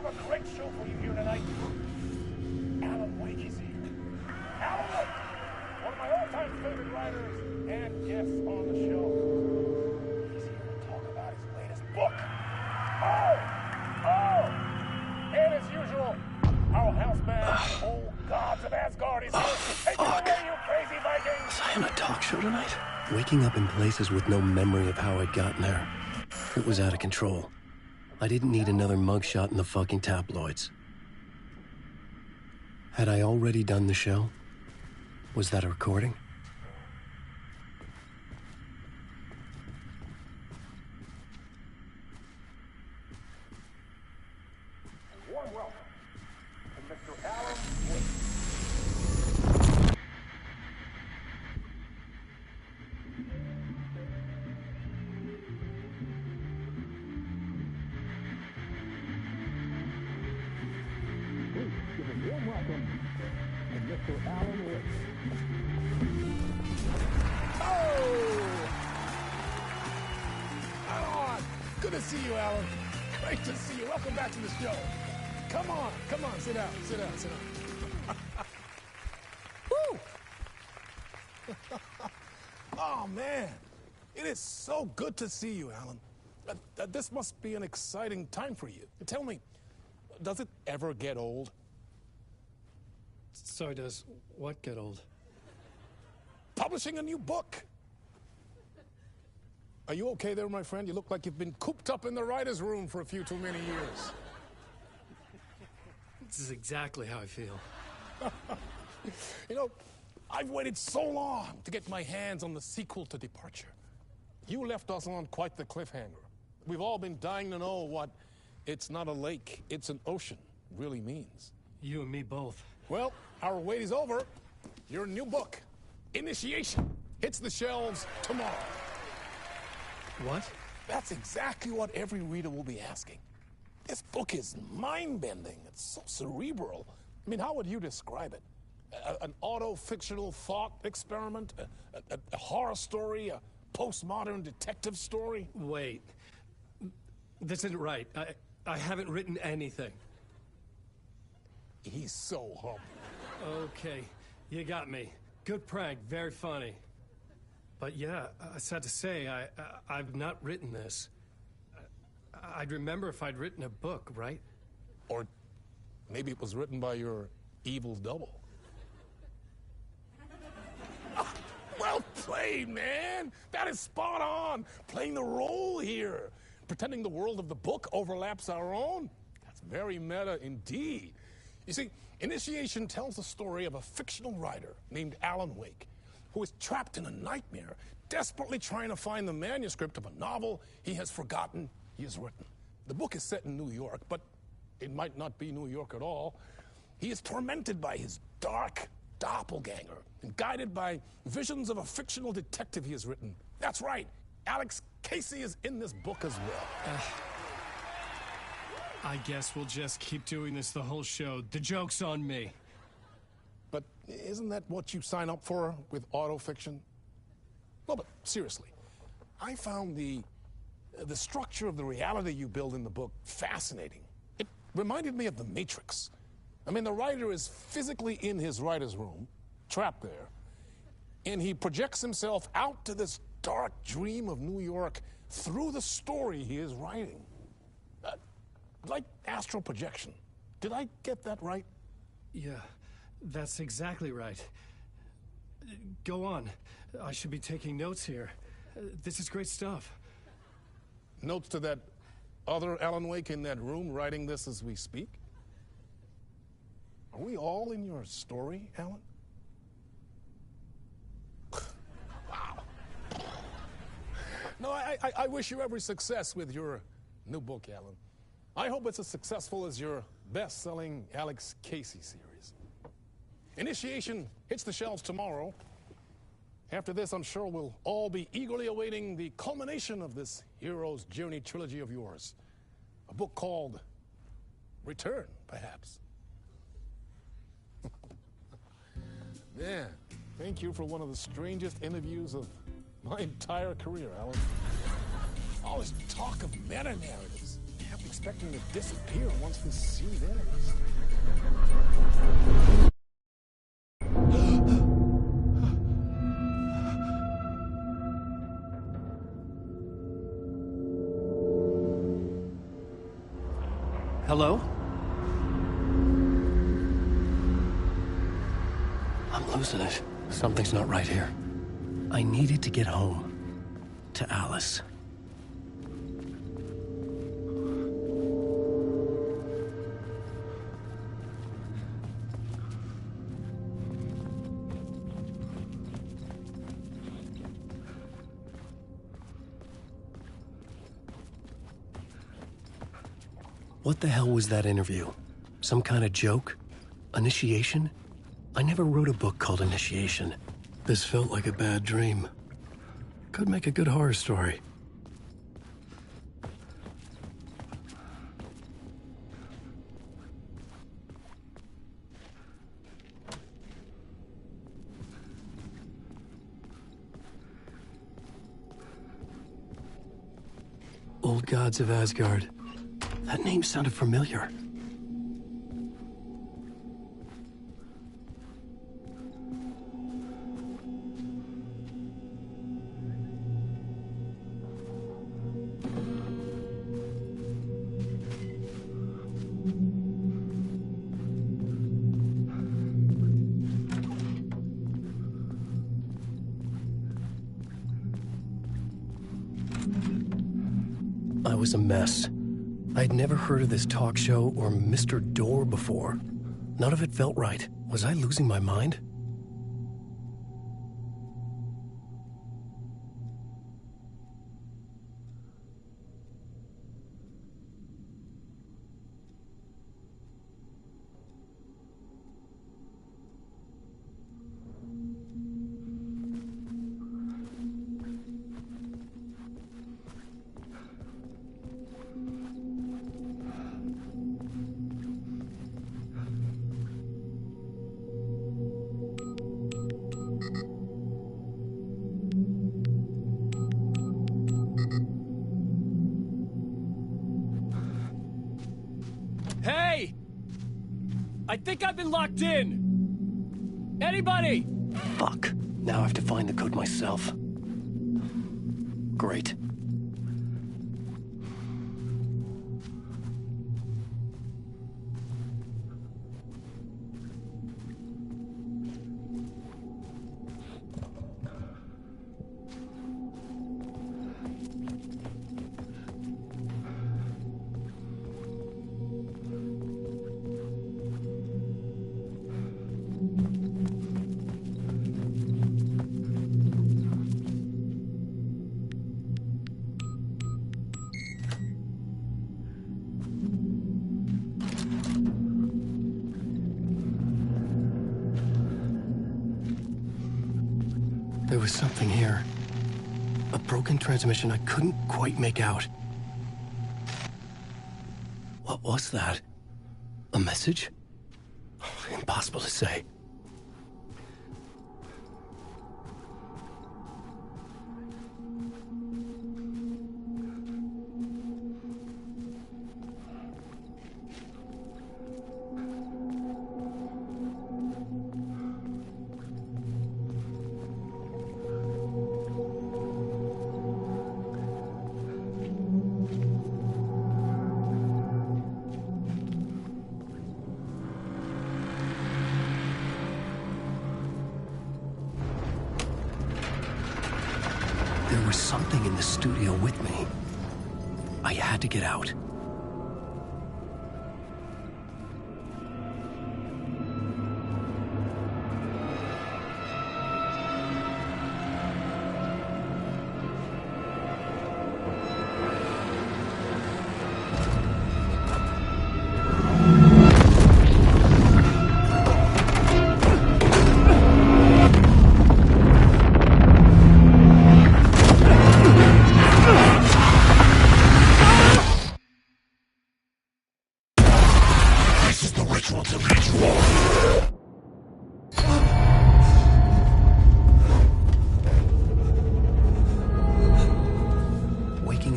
a great show for you here tonight. Alan Wake is here. Alan Wake, one of my all-time favorite writers and guests on the show. He's here to talk about his latest book. And as usual, our house band, old gods of Asgard, is here. Take it away, you crazy Vikings! Was I on a talk show tonight? Waking up in places with no memory of how I'd gotten there. It was out of control. I didn't need another mugshot in the fucking tabloids. Had I already done the show? Was that a recording? A warm welcome to Mr. Alan Wake. Good to see you, Alan. Great to see you. Welcome back to the show. Come on, sit down. Woo! Oh, man. It is so good to see you, Alan. This must be an exciting time for you. Tell me, does it ever get old? Sorry, does what get old? Publishing a new book. Are you okay there, my friend? You look like you've been cooped up in the writer's room for a few too many years. This is exactly how I feel. You know, I've waited so long to get my hands on the sequel to Departure. You left us on quite the cliffhanger. We've all been dying to know what "it's not a lake, it's an ocean" really means. You and me both. Well, our wait is over. Your new book, Initiation, hits the shelves tomorrow. What? That's exactly what every reader will be asking. This book is mind-bending. It's so cerebral. I mean, how would you describe it? An auto-fictional thought experiment? A horror story? A postmodern detective story? Wait. This isn't right. I haven't written anything. He's so humble. Okay, you got me. Good prank, very funny. But yeah, sad to say, I've not written this. I'd remember if I'd written a book, right? Or maybe it was written by your evil double. Well played, man. That is spot on. Playing the role here. Pretending the world of the book overlaps our own. That's very meta indeed. You see, Initiation tells the story of a fictional writer named Alan Wake, who is trapped in a nightmare, desperately trying to find the manuscript of a novel he has forgotten he has written. The book is set in New York, but it might not be New York at all. He is tormented by his dark doppelganger and guided by visions of a fictional detective he has written. That's right, Alex Casey is in this book as well. I guess we'll just keep doing this the whole show. The joke's on me. But isn't that what you sign up for with autofiction? No, but seriously, I found the structure of the reality you build in the book fascinating. It reminded me of The Matrix. I mean, the writer is physically in his writer's room, trapped there, and he projects himself out to this dark dream of New York through the story he is writing. Like astral projection. Did I get that right? Yeah, that's exactly right. Go on. I should be taking notes here. This is great stuff. Notes to that other Alan Wake in that room writing this as we speak? Are we all in your story, Alan? Wow. No, I wish you every success with your new book, Alan. I hope it's as successful as your best-selling Alex Casey series. Initiation hits the shelves tomorrow. After this, I'm sure we'll all be eagerly awaiting the culmination of this hero's journey trilogy of yours. A book called Return, perhaps. Yeah, thank you for one of the strangest interviews of my entire career, Alan. All this talk of meta-narratives. Have we expecting to disappear once this scene ends. Hello? I'm losing it. Something's not right here. I needed to get home. To Alice. What the hell was that interview? Some kind of joke? Initiation? I never wrote a book called Initiation. This felt like a bad dream. Could make a good horror story. Old Gods of Asgard. That name sounded familiar. I was a mess. I'd never heard of this talk show or Mr. Door before. None of it felt right. Was I losing my mind? Hey! I think I've been locked in! Anybody? Fuck. Now I have to find the code myself. Great. There was something here. A broken transmission I couldn't quite make out. What was that? A message? Impossible to say. There was something in the studio with me. I had to get out.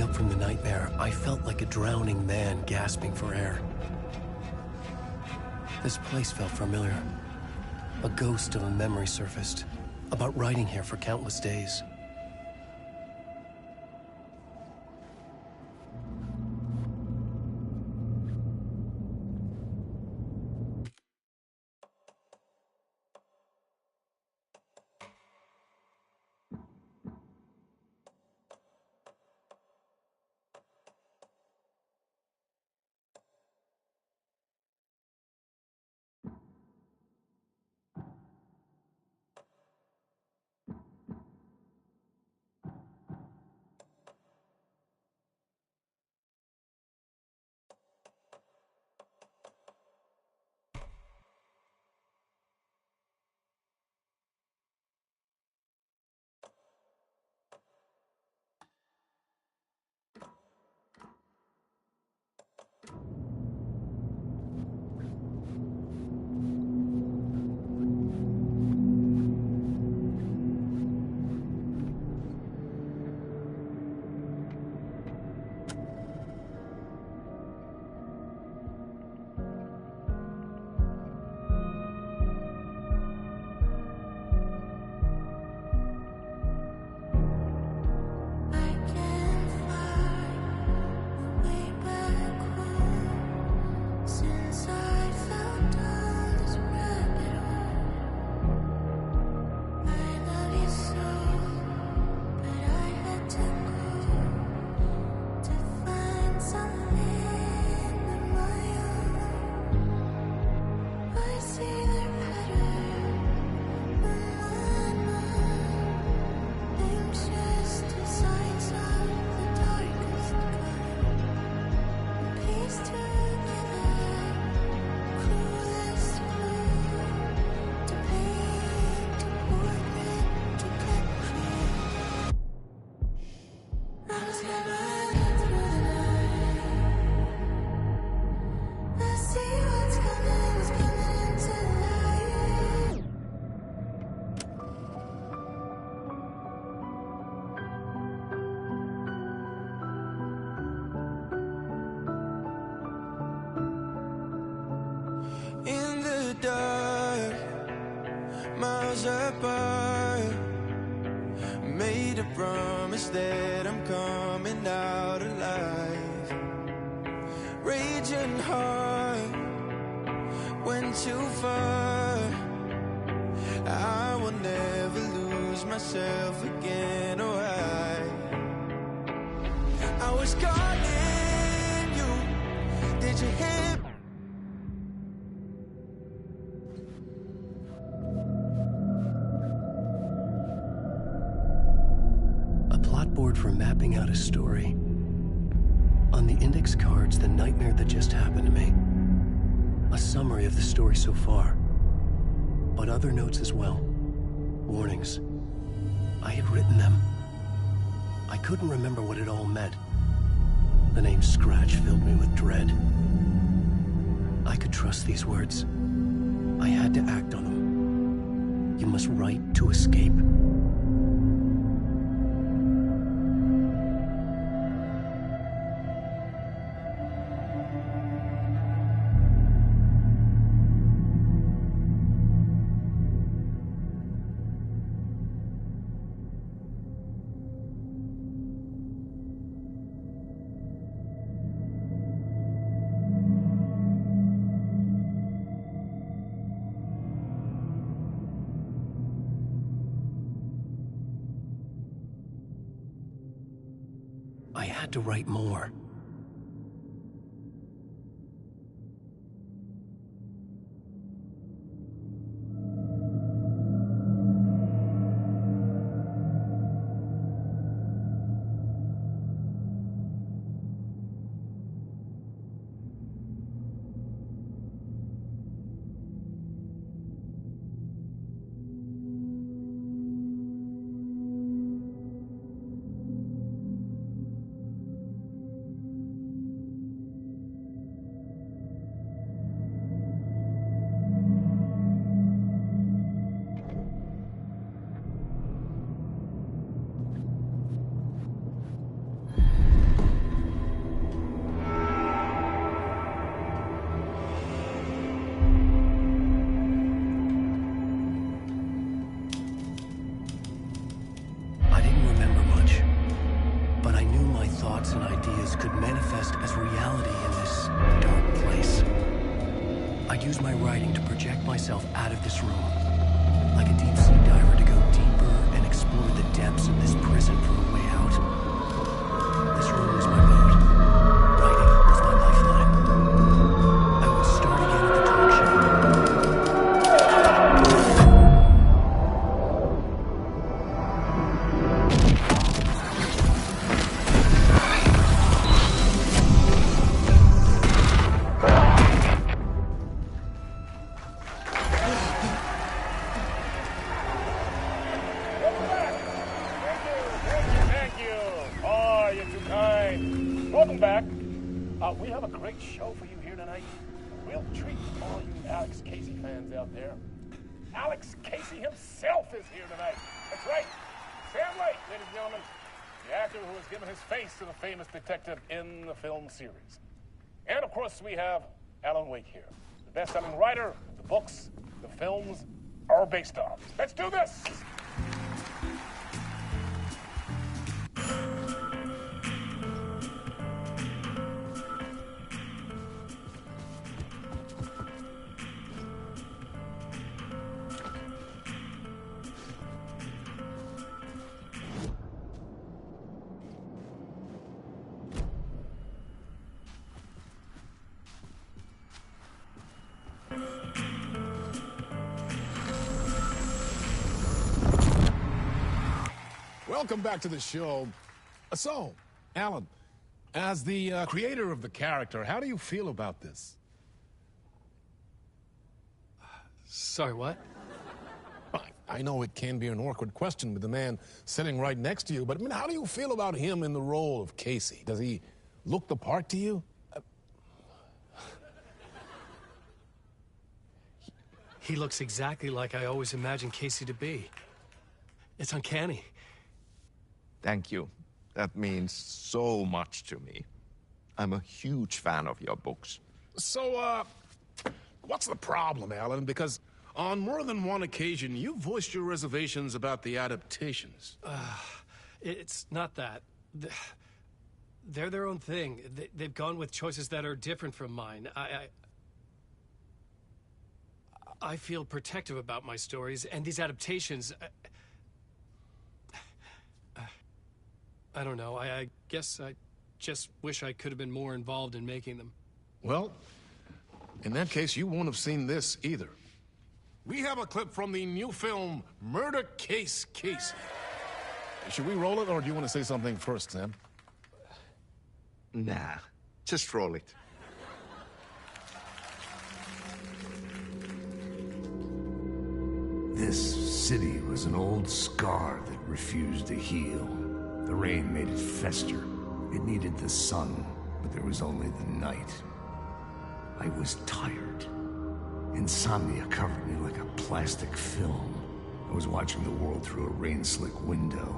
Waking up from the nightmare, I felt like a drowning man gasping for air. This place felt familiar. A ghost of a memory surfaced, about riding here for countless days. Miles apart, made a promise that I'm coming out alive. Raging heart went too far. I will never lose myself again. Oh, I was calling you. Did you hear? Board for mapping out a story. On the index cards, the nightmare that just happened to me. A summary of the story so far. But other notes as well. Warnings. I had written them. I couldn't remember what it all meant. The name Scratch filled me with dread. I could trust these words. I had to act on them. You must write to escape. I had to write more. ideas could manifest as reality in this dark place. I'd use my writing to project myself out of this room, like a deep-sea diver to go deeper and explore the depths of this prison for a way out. This room was my boat. Writing was my lifeline. I would start again at the talk show. Welcome back. We have a great show for you here tonight. We'll treat all you Alex Casey fans out there. Alex Casey himself is here tonight. That's right. Sam Lake, ladies and gentlemen, the actor who has given his face to the famous detective in the film series. And of course, we have Alan Wake here, the best-selling writer the books the films are based on. Let's do this. Welcome back to the show. So, Alan, as the creator of the character, how do you feel about this? Sorry, what? I know it can be an awkward question with the man sitting right next to you, but I mean, how do you feel about him in the role of Casey? Does he look the part to you? He looks exactly like I always imagined Casey to be. It's uncanny. Thank you. That means so much to me. I'm a huge fan of your books. So, what's the problem, Alan? Because on more than one occasion, you voiced your reservations about the adaptations. It's not that. They're their own thing. They've gone with choices that are different from mine. I feel protective about my stories, and these adaptations... I don't know. I guess I just wish I could have been more involved in making them. Well, in that case, you won't have seen this either. We have a clip from the new film, Murder Case Casey. Should we roll it, or do you want to say something first, Sam? Nah, just roll it. This city was an old scar that refused to heal. The rain made it fester. It needed the sun, but there was only the night. I was tired. Insomnia covered me like a plastic film. I was watching the world through a rain-slick window,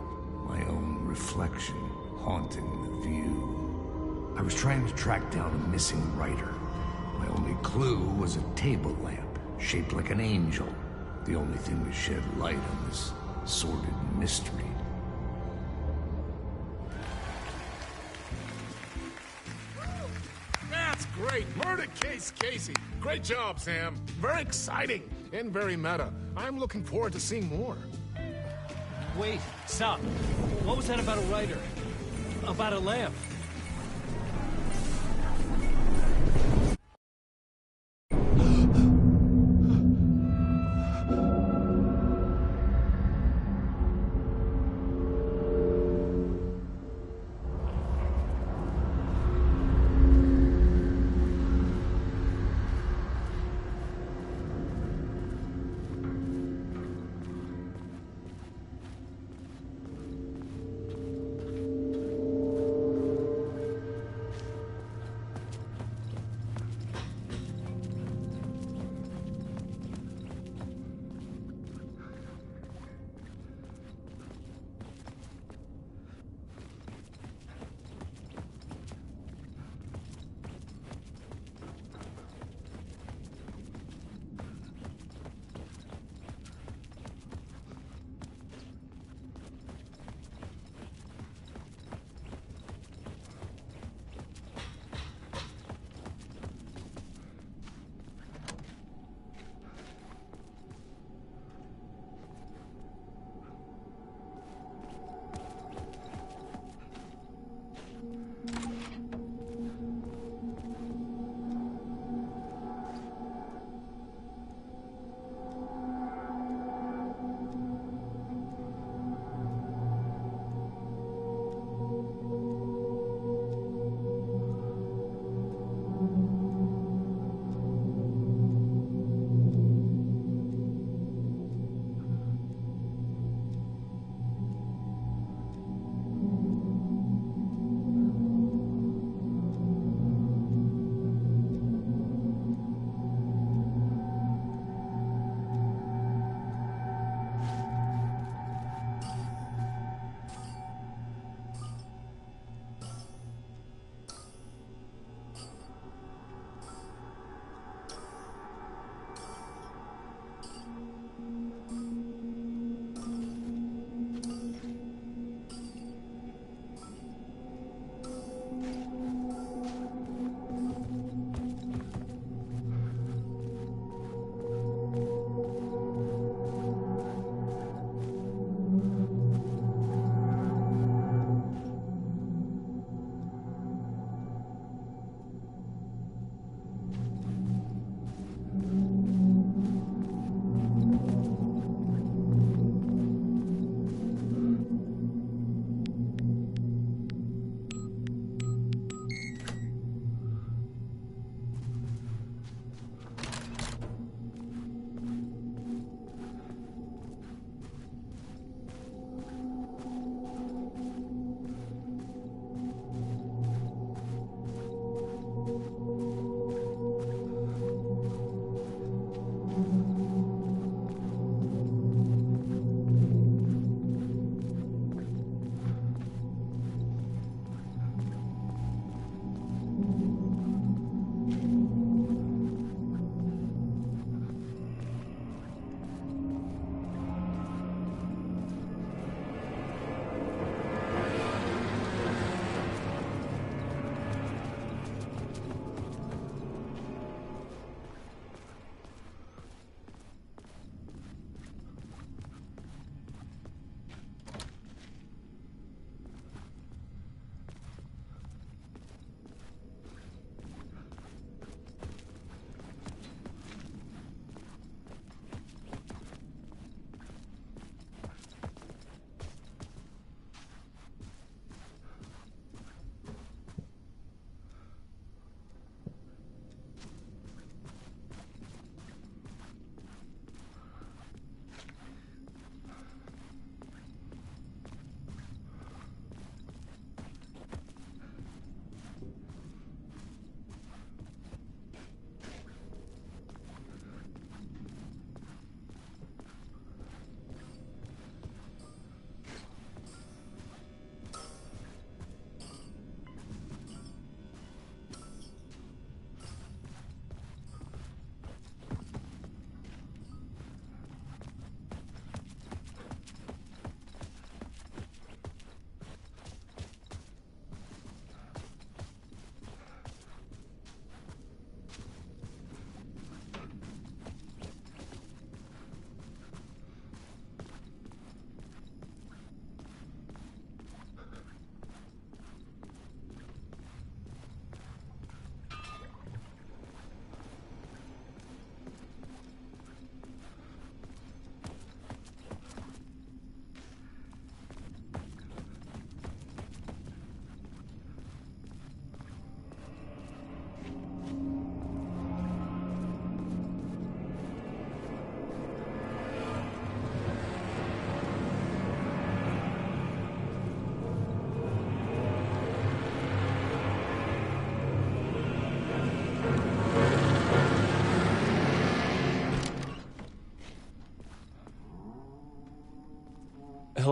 my own reflection haunting the view. I was trying to track down a missing writer. My only clue was a table lamp, shaped like an angel. The only thing that shed light on this sordid mystery. That's great. Murder Case Casey. Great job, Sam. Very exciting and very meta. I'm looking forward to seeing more. Wait, stop. What was that about a writer? About a lamp?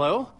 Hello?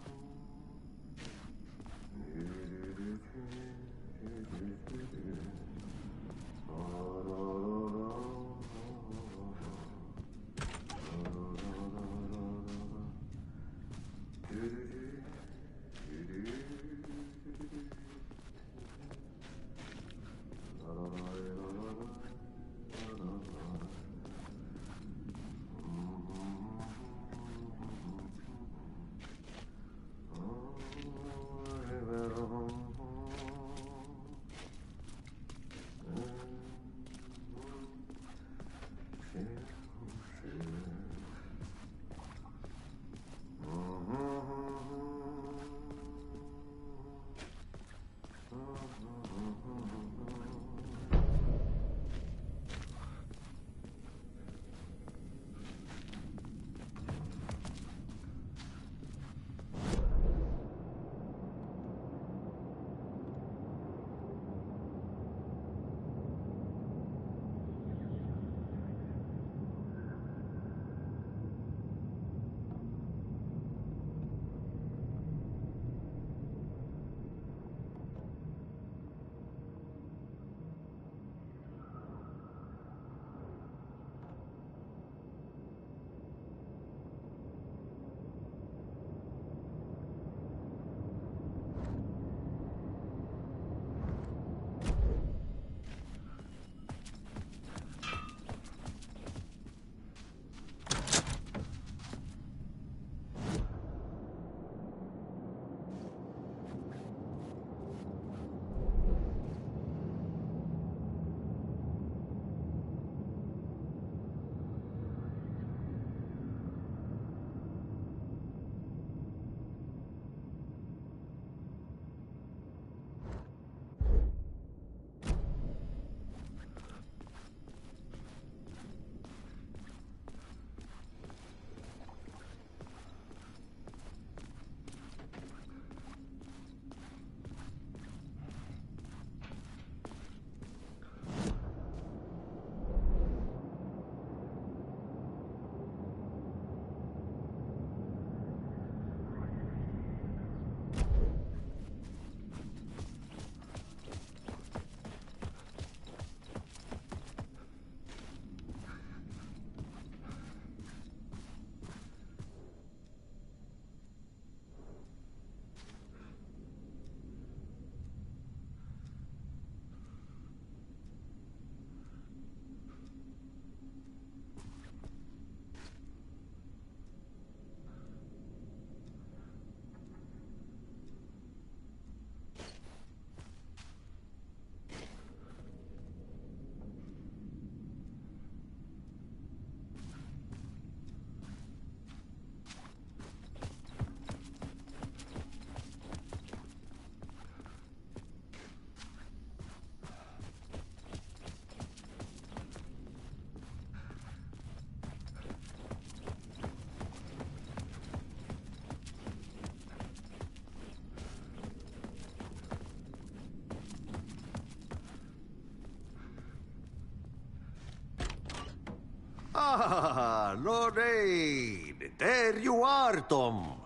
Ah, Lorraine! There you are, Tom.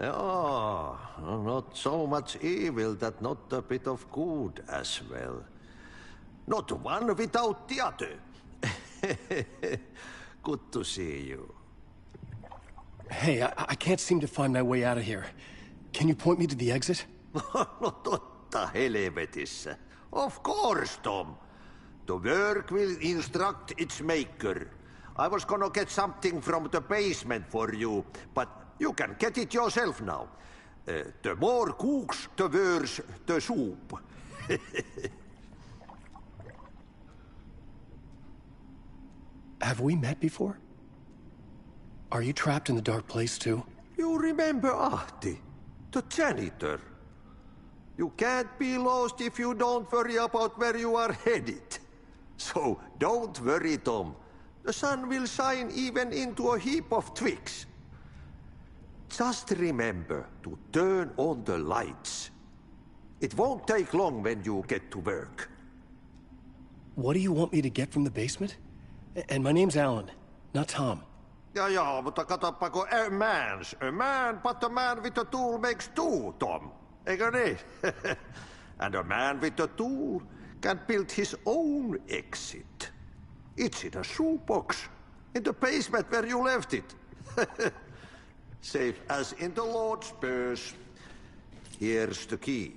Oh, not so much evil that not a bit of good as well. Not one without the other. Good to see you. Hey, I can't seem to find my way out of here. Can you point me to the exit? No totta helvetissä. Of course, Tom. The work will instruct its maker. I was gonna get something from the basement for you, but you can get it yourself now. The more cooks, the worse the soup. Have we met before? Are you trapped in the dark place too? You remember Ahti, the janitor. You can't be lost if you don't worry about where you are headed. So don't worry, Tom. The sun will shine even into a heap of twigs. Just remember to turn on the lights. It won't take long when you get to work. What do you want me to get from the basement? And my name's Alan, not Tom. Ja, mutta katoppa, kun a man, but a man with a tool makes two, Tom. Eikö niin? And a man with a tool can build his own exit. It's in a shoebox, in the basement where you left it. Safe as in the Lord's purse. Here's the key.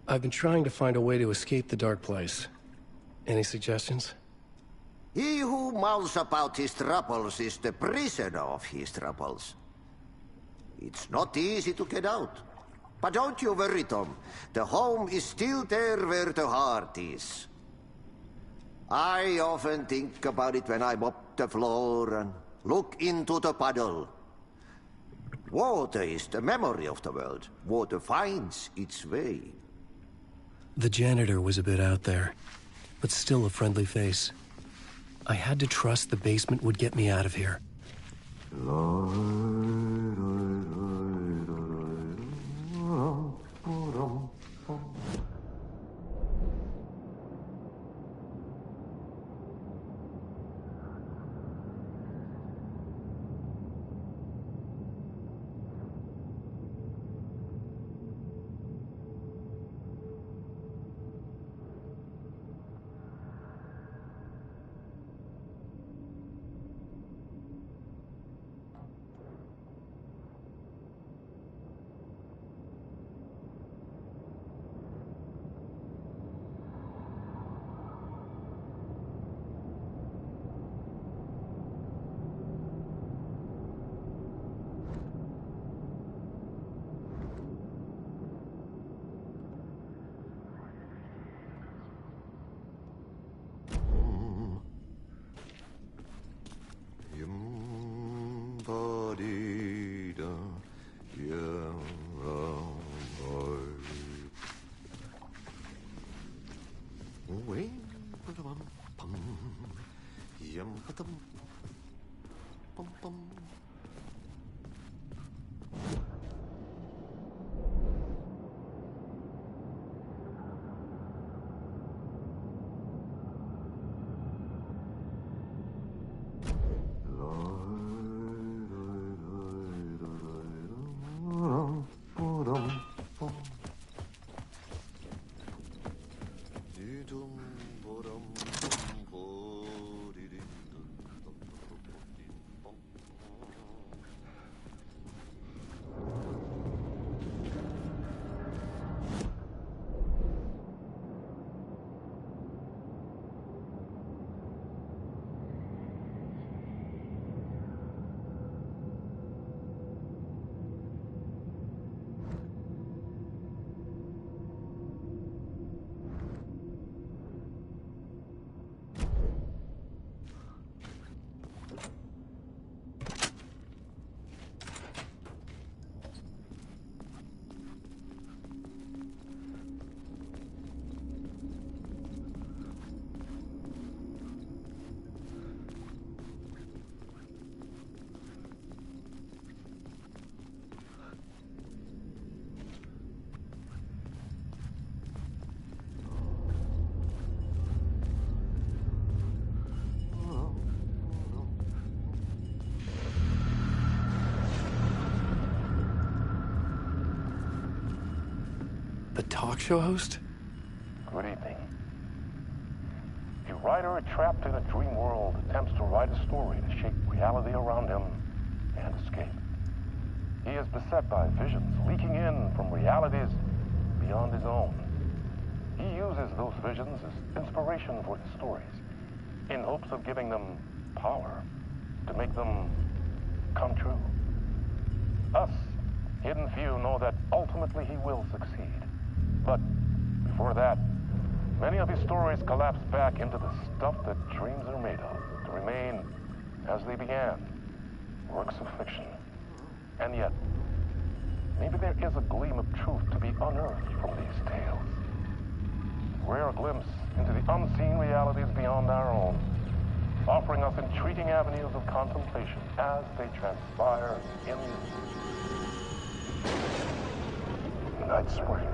I've been trying to find a way to escape the dark place. Any suggestions? He who mouths about his troubles is the prisoner of his troubles. It's not easy to get out. But don't you worry, Tom. The home is still there where the heart is. I often think about it when I mop the floor and look into the puddle. Water is the memory of the world. Water finds its way. The janitor was a bit out there, but still a friendly face. I had to trust the basement would get me out of here. The talk show host? Good evening. A writer trapped in a dream world attempts to write a story to shape reality around him and escape. He is beset by visions leaking in from realities beyond his own. He uses those visions as inspiration for his stories, in hopes of giving them power to make them come true. Us, hidden few, know that ultimately he will succeed. But before that, many of his stories collapse back into the stuff that dreams are made of, to remain as they began, works of fiction. And yet, maybe there is a gleam of truth to be unearthed from these tales. A rare glimpse into the unseen realities beyond our own, offering us intriguing avenues of contemplation as they transpire in Night Springs.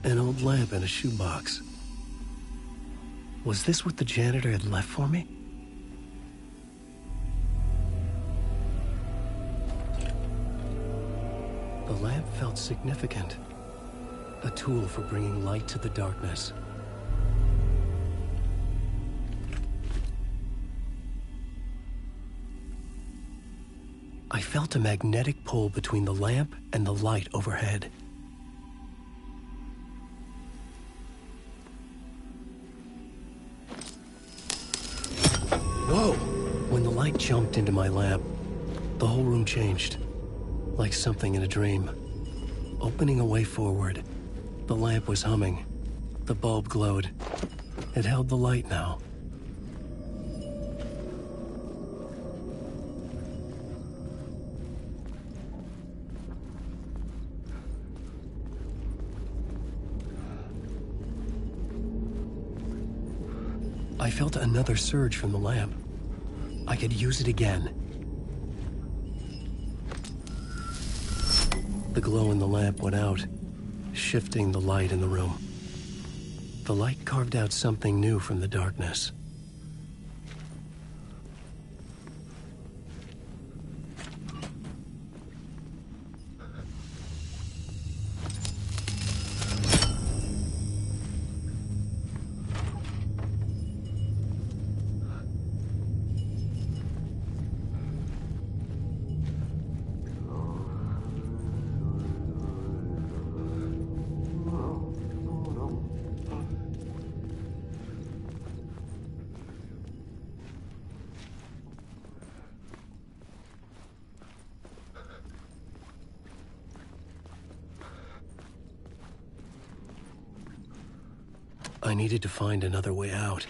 An old lamp in a shoebox. Was this what the janitor had left for me? The lamp felt significant. A tool for bringing light to the darkness. I felt a magnetic pull between the lamp and the light overhead. Whoa! When the light jumped into my lamp, the whole room changed, like something in a dream. Opening a way forward, the lamp was humming. The bulb glowed. It held the light now. I felt another surge from the lamp. I could use it again. The glow in the lamp went out, shifting the light in the room. The light carved out something new from the darkness. I needed to find another way out.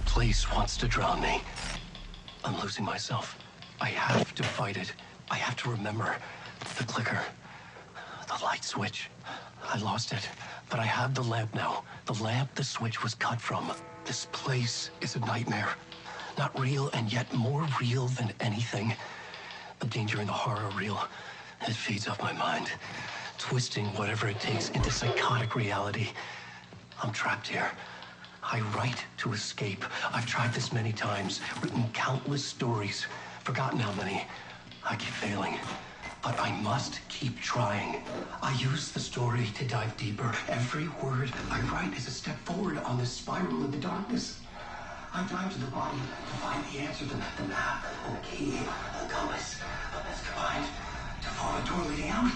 Place wants to drown me. I'm losing myself. I have to fight it. I have to remember. The clicker. The light switch. I lost it. But I have the lamp now. The lamp the switch was cut from. This place is a nightmare. Not real, and yet more real than anything. The danger and the horror real. It feeds off my mind. Twisting whatever it takes into psychotic reality. I'm trapped here. I write to escape. I've tried this many times, written countless stories, forgotten how many. I keep failing, but I must keep trying. I use the story to dive deeper. Every word I write is a step forward on this spiral in the darkness. I dive to the body to find the answer, the map, and the key, the compass. It's combined to form a door leading out.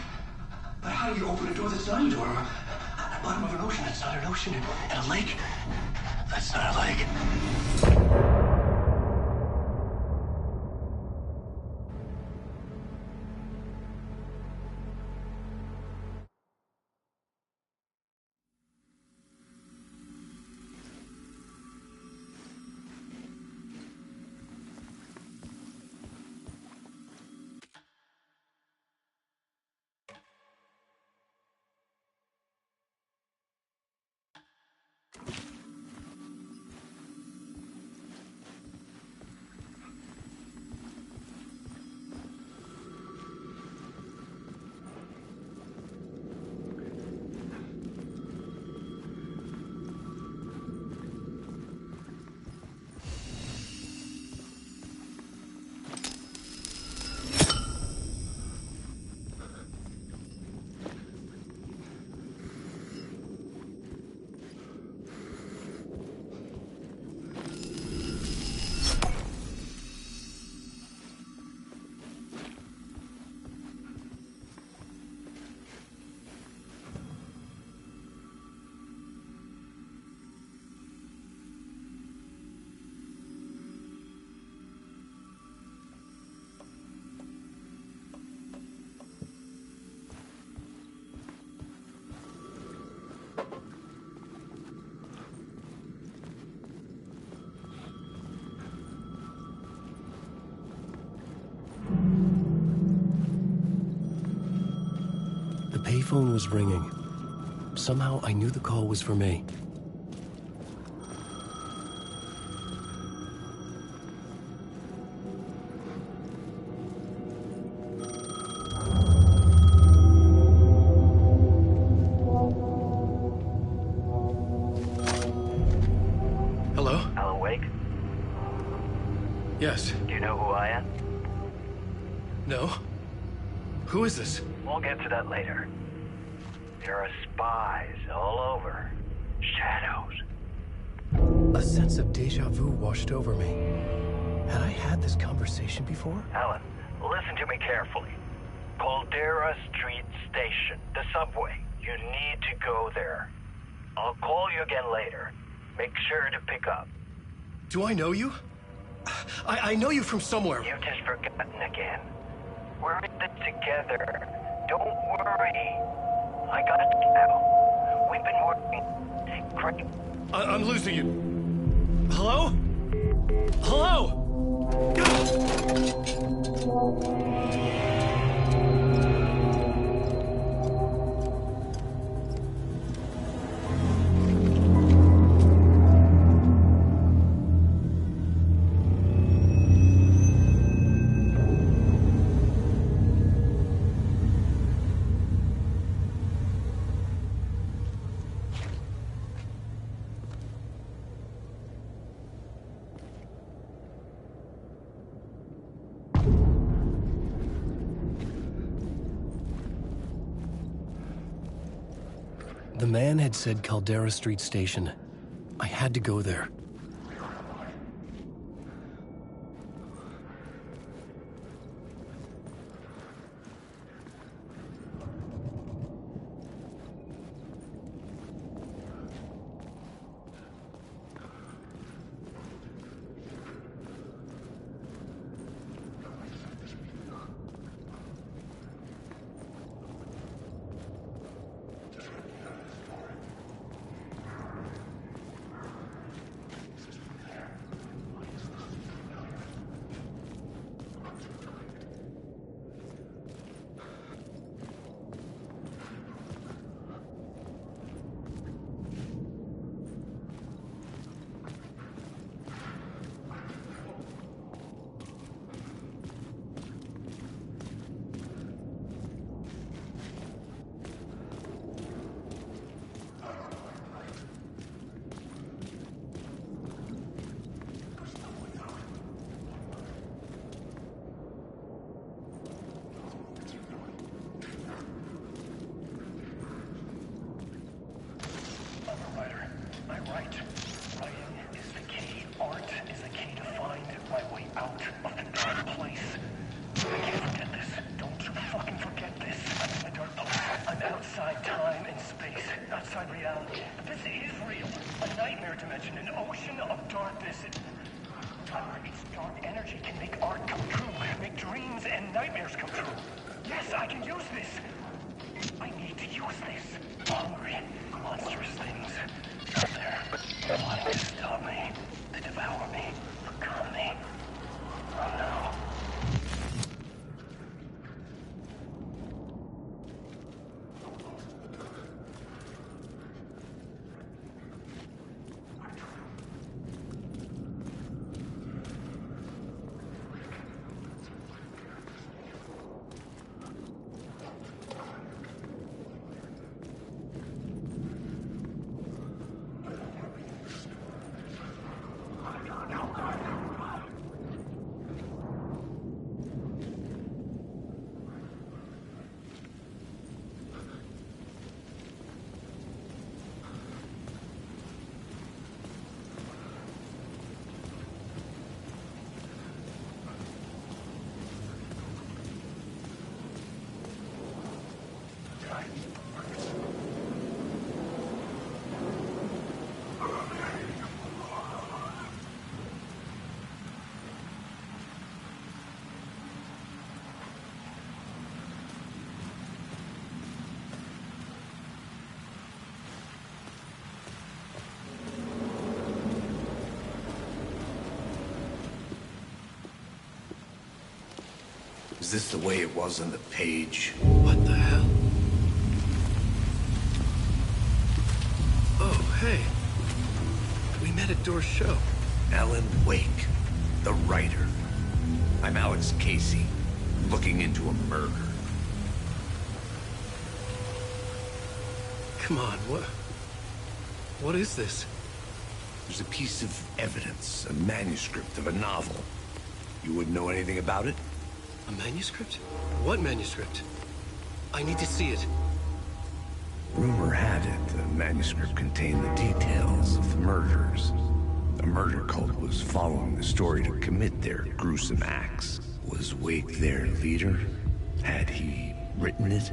But how do you open a door that's not a door? At the bottom of an ocean that's not an ocean, and a lake that's not a lake. payphone was ringing. Somehow I knew the call was for me. Hello? Alan Wake? Yes. Do you know who I am? No? Who is this? We'll get to that later. There are spies all over. Shadows. A sense of deja vu washed over me. Had I had this conversation before? Alan, listen to me carefully. Caldera Street Station, the subway. You need to go there. I'll call you again later. Make sure to pick up. Do I know you? I know you from somewhere. You've just forgotten again. We're in it together. Don't worry. I got it now. We've been working great. I'm losing you. Hello? Hello? The man had said Caldera Street Station. I had to go there. Is this the way it was on the page? What the hell? Hey, we met at Door's show. Alan Wake, the writer. I'm Alex Casey, looking into a murder. Come on, what is this? There's a piece of evidence, a manuscript of a novel. You wouldn't know anything about it? A manuscript? What manuscript? I need to see it. Rumor had it the manuscript contained the details of the murders. A murder cult was following the story to commit their gruesome acts. Was Wake their leader? Had he written it?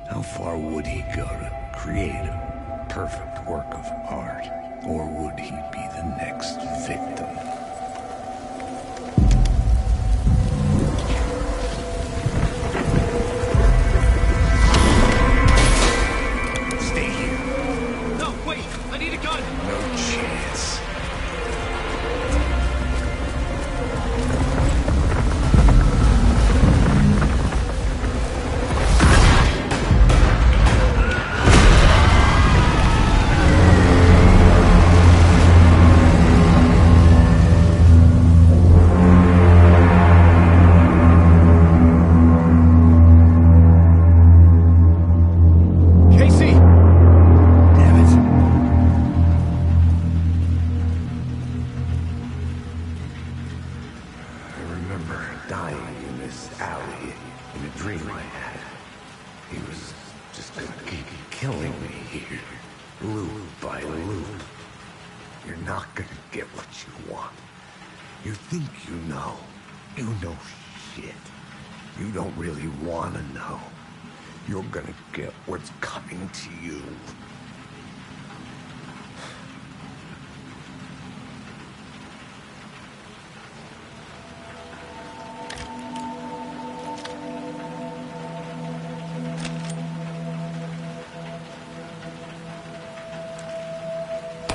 How far would he go to create a perfect work of art? Or would he be the next victim? Stay here. No, wait! I need a gun! No chance. Casey! Damn it. I remember dying in this alley in a dream I had. He was just gonna keep killing me here, loop by loop. You're not gonna get what you want. You think you know. You know shit. You don't really wanna know. You're gonna get what's coming to you.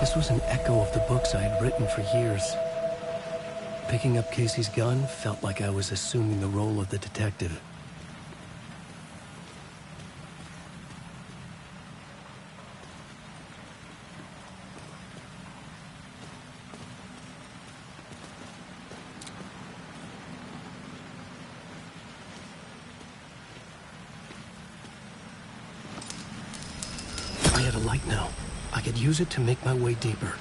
This was an echo of the books I had written for years. Picking up Casey's gun felt like I was assuming the role of the detective. I had a light now. I could use it to make my way deeper.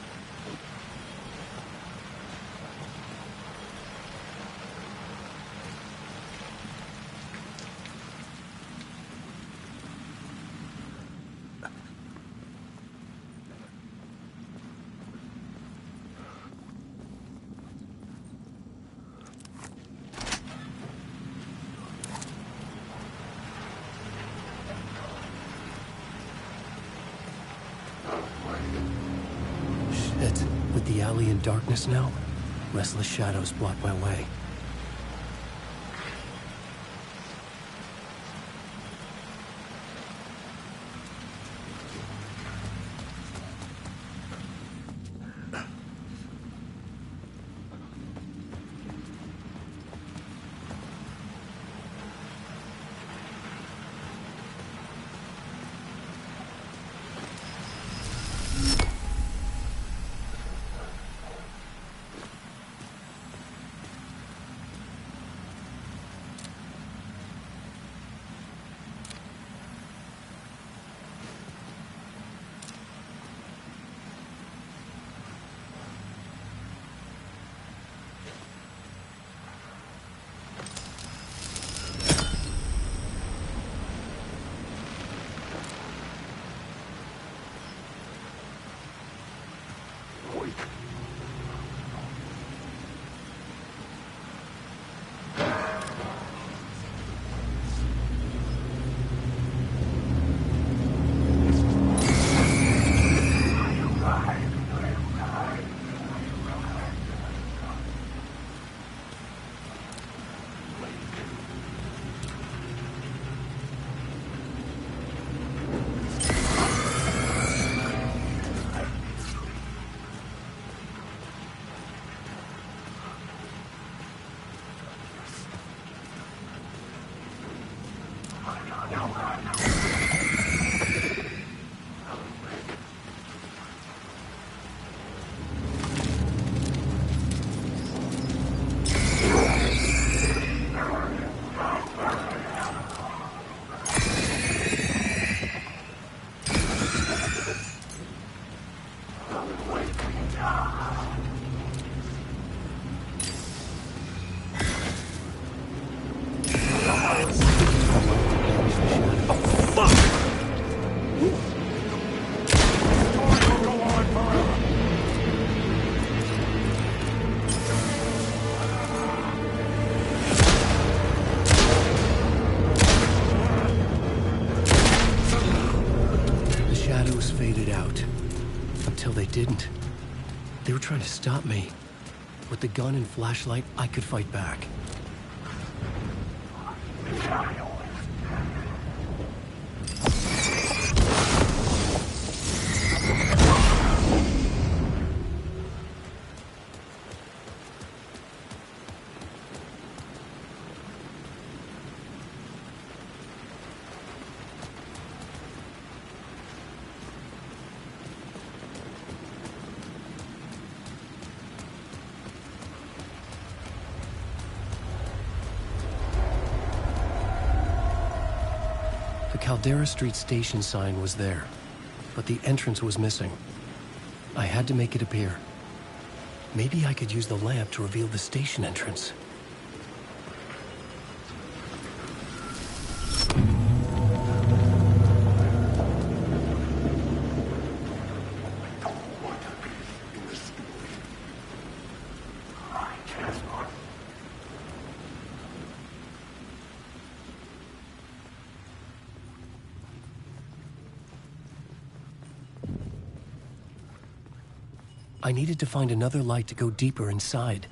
Shit. With the alley in darkness now, restless shadows block my way. until they didn't. They were trying to stop me. With the gun and flashlight, I could fight back. The Caldera Street station sign was there, but the entrance was missing. I had to make it appear. Maybe I could use the lamp to reveal the station entrance. I needed to find another light to go deeper inside.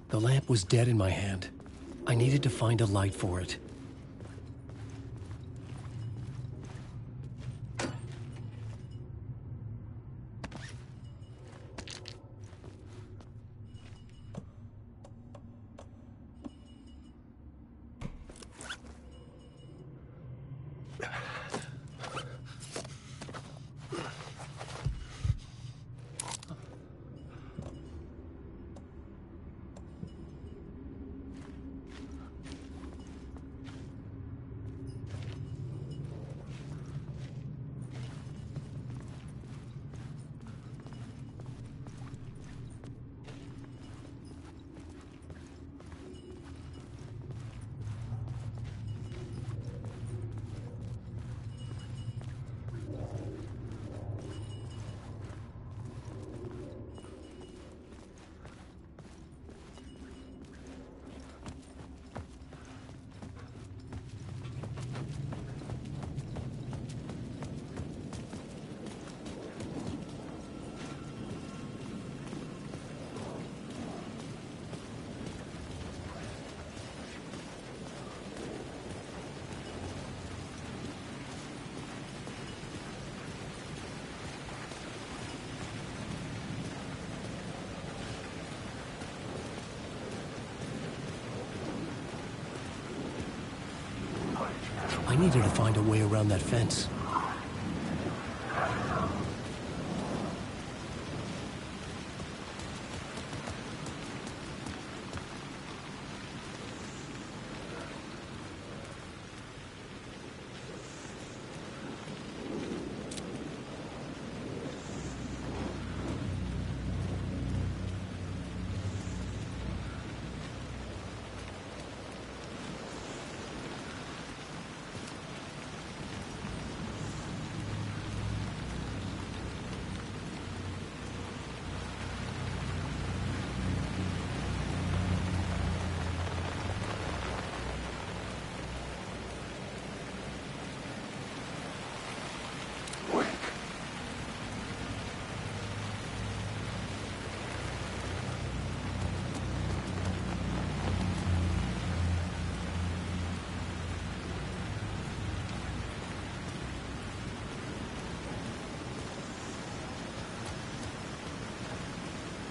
The lamp was dead in my hand. I needed to find a light for it. I needed to find a way around that fence.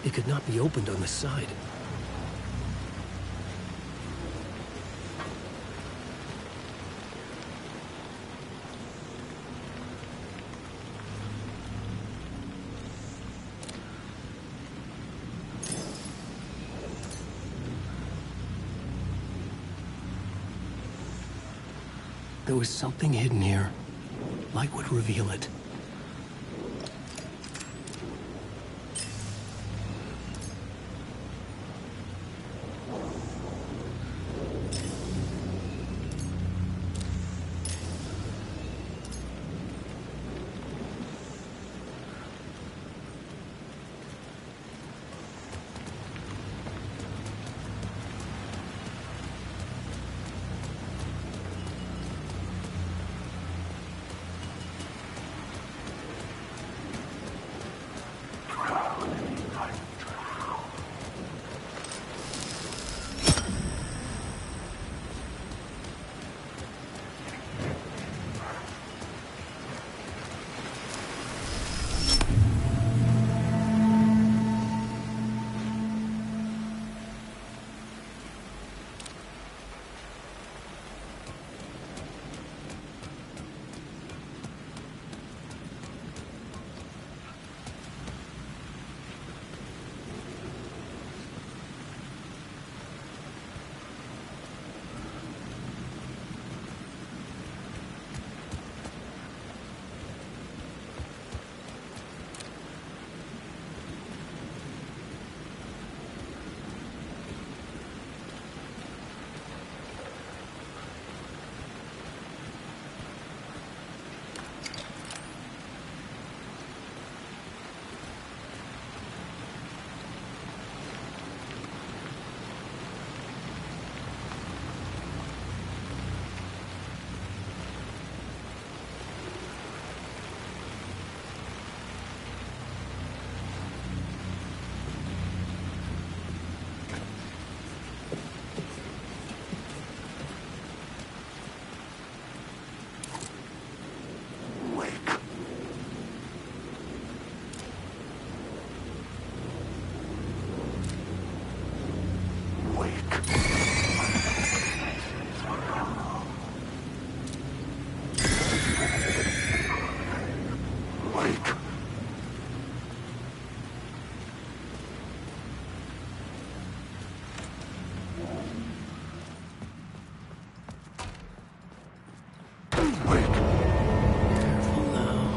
It could not be opened on the side. There was something hidden here. Light would reveal it. Careful now.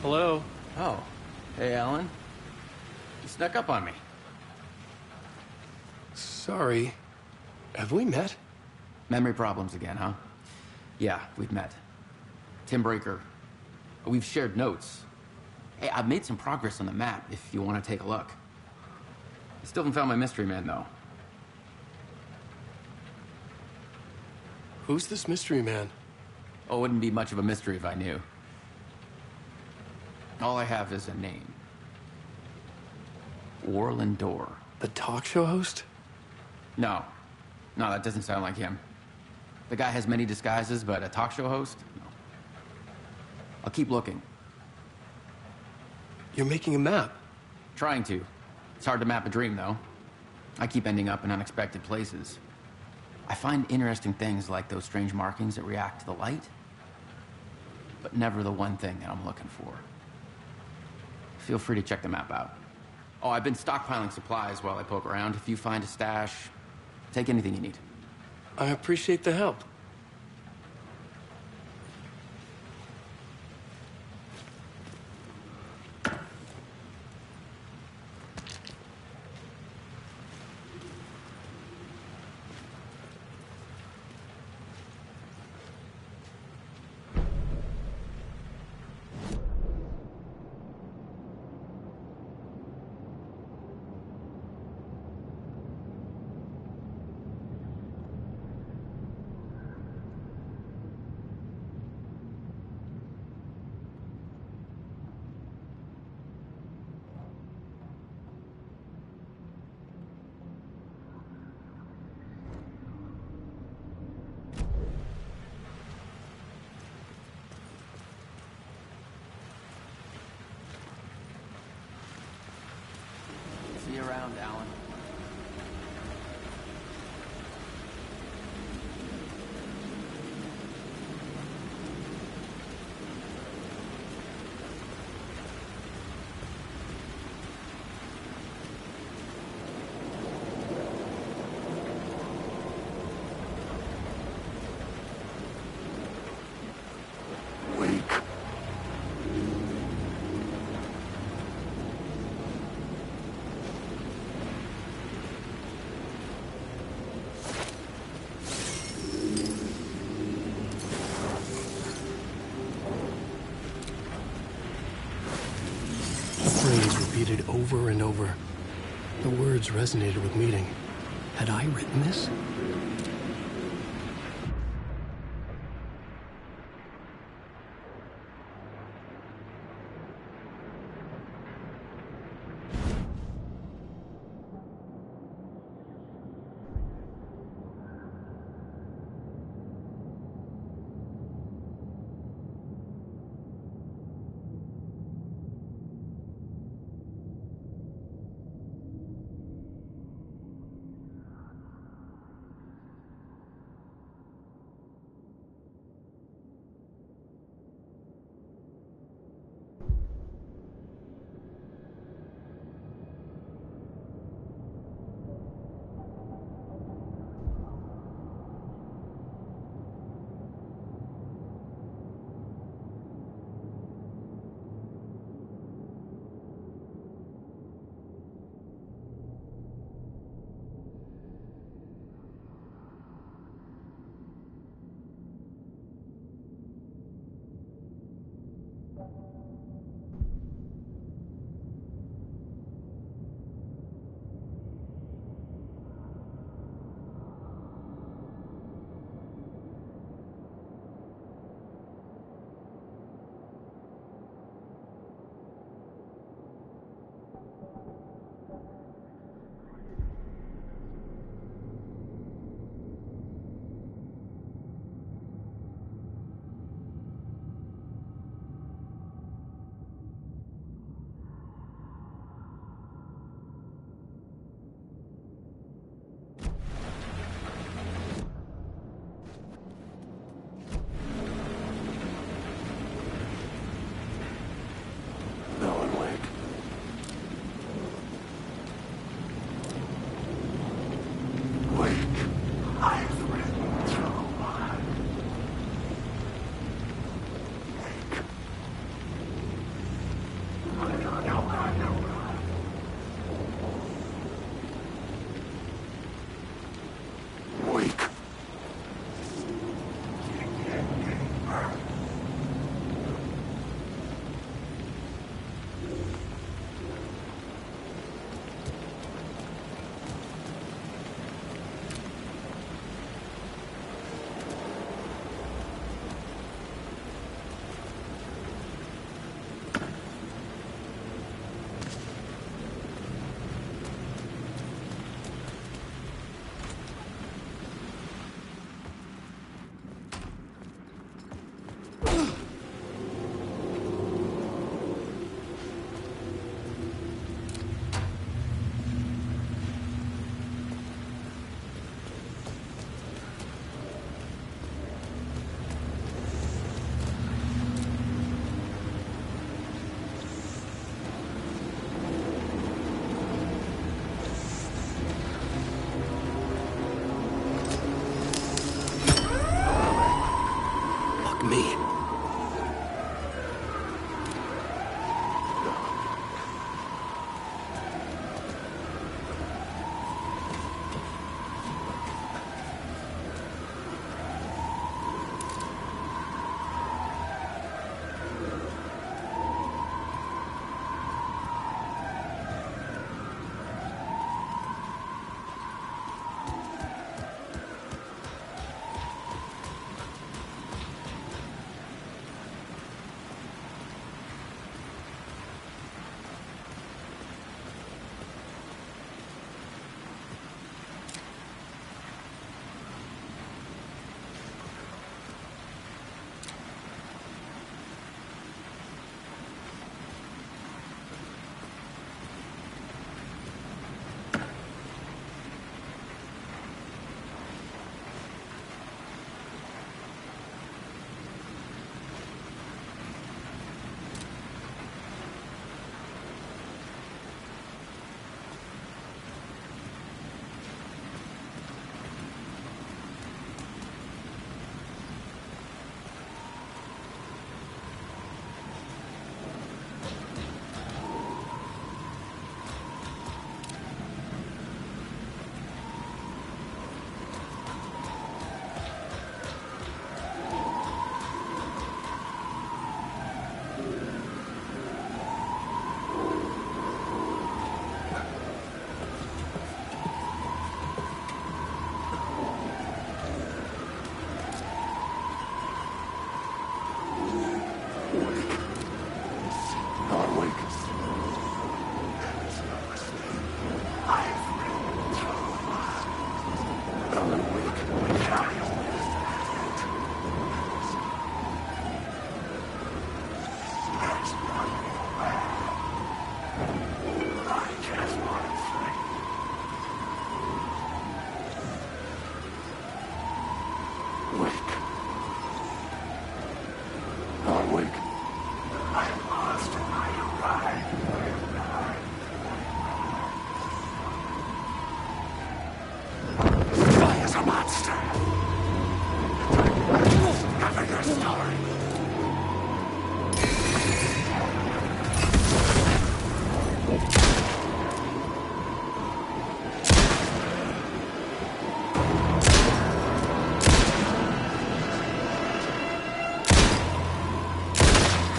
Hello? Oh. Hey, Alan. You snuck up on me. Sorry. Have we met? Memory problems again, huh? Yeah, we've met. Tim Breaker. We've shared notes. Hey, I've made some progress on the map if you want to take a look. I still haven't found my mystery man, though. Who's this mystery man? Oh, it wouldn't be much of a mystery if I knew. All I have is a name. Warland Dorr. The talk show host? No. No, that doesn't sound like him. The guy has many disguises, but a talk show host? No. I'll keep looking. You're making a map. Trying to. It's hard to map a dream, though. I keep ending up in unexpected places. I find interesting things like those strange markings that react to the light, but never the one thing that I'm looking for. Feel free to check the map out. Oh, I've been stockpiling supplies while I poke around. If you find a stash, take anything you need. I appreciate the help. See you around, Alan. Repeated over and over. The words resonated with meaning. Had I written this?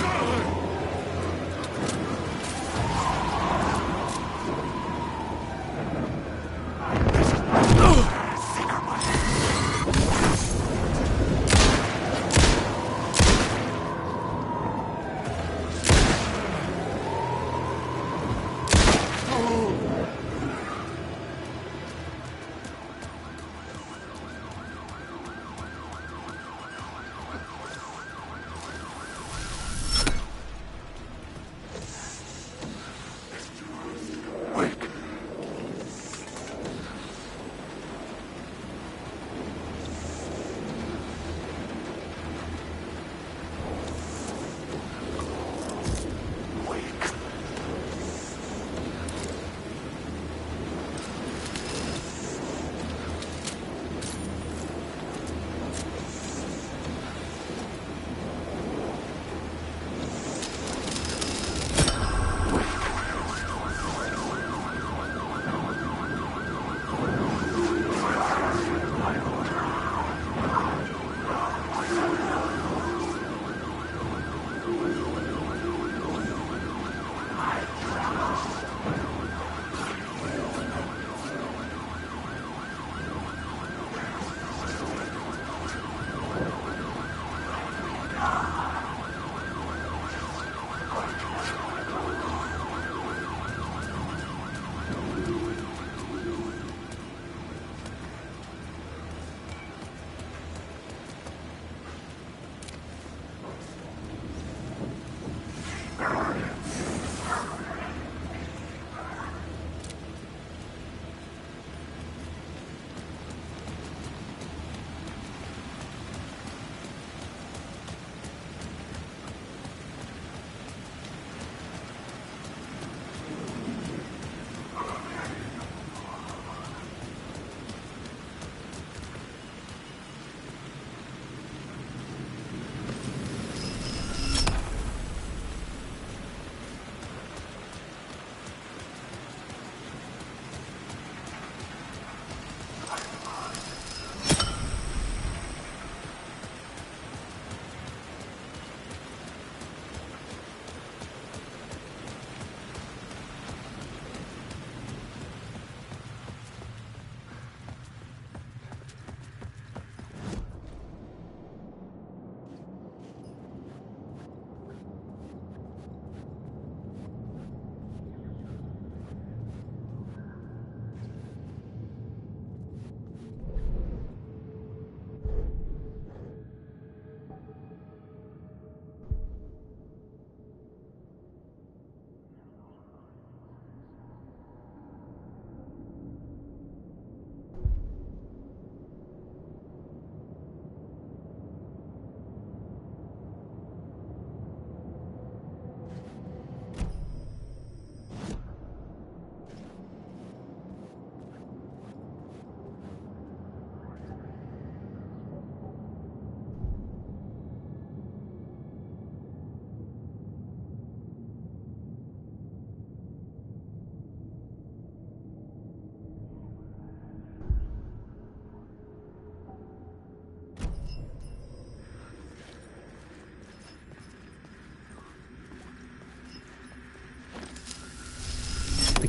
God!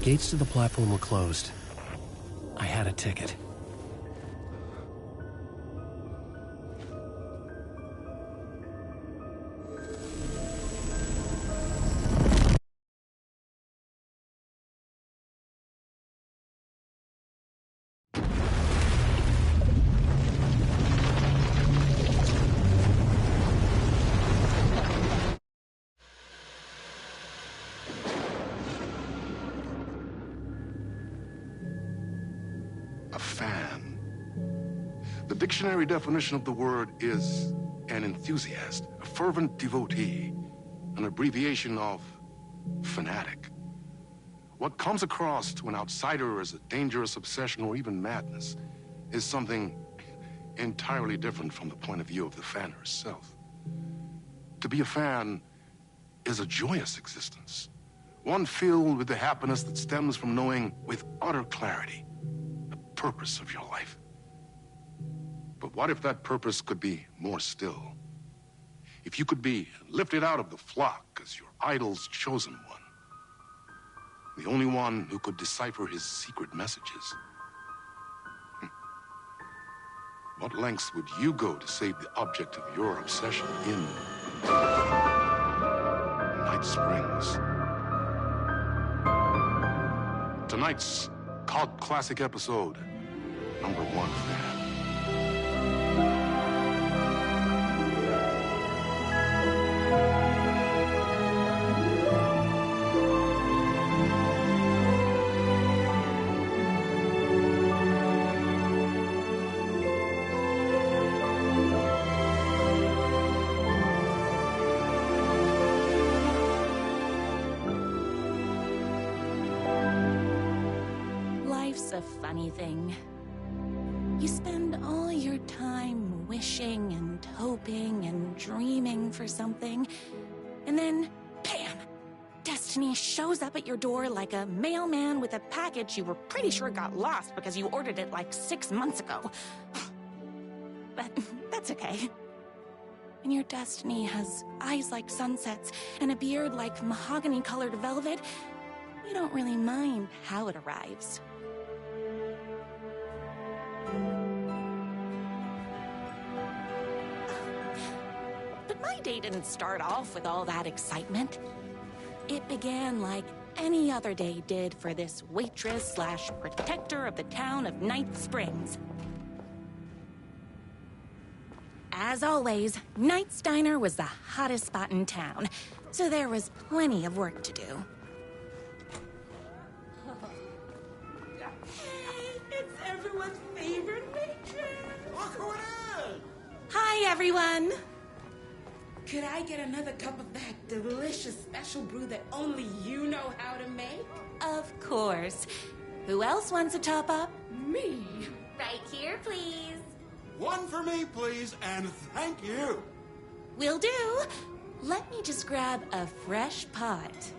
gates to the platform were closed. I had a ticket. A fan. The dictionary definition of the word is an enthusiast, a fervent devotee, an abbreviation of fanatic. What comes across to an outsider as a dangerous obsession or even madness is something entirely different from the point of view of the fan herself. To be a fan is a joyous existence, one filled with the happiness that stems from knowing with utter clarity the purpose of your life. But what if that purpose could be more still? If you could be lifted out of the flock as your idol's chosen one, the only one who could decipher his secret messages. What lengths would you go to save the object of your obsession in Night Springs? Tonight's cult classic episode, #1 fan. Life's a funny thing. You spend all your time wishing and hoping and dreaming for something, and then, bam! Destiny shows up at your door like a mailman with a package you were pretty sure got lost because you ordered it like 6 months ago. But that's okay. And your destiny has eyes like sunsets and a beard like mahogany-colored velvet. You don't really mind how it arrives. But my day didn't start off with all that excitement. It began like any other day did for this waitress/protector of the town of Night Springs. As always, Knight's Diner was the hottest spot in town, so there was plenty of work to do. It's everyone's favorite waitress! Look who it is! Hi, everyone! Could I get another cup of that delicious special brew that only you know how to make? Of course. Who else wants a top-up? Me! Right here, please. One for me, please, and thank you. Will do. Let me just grab a fresh pot.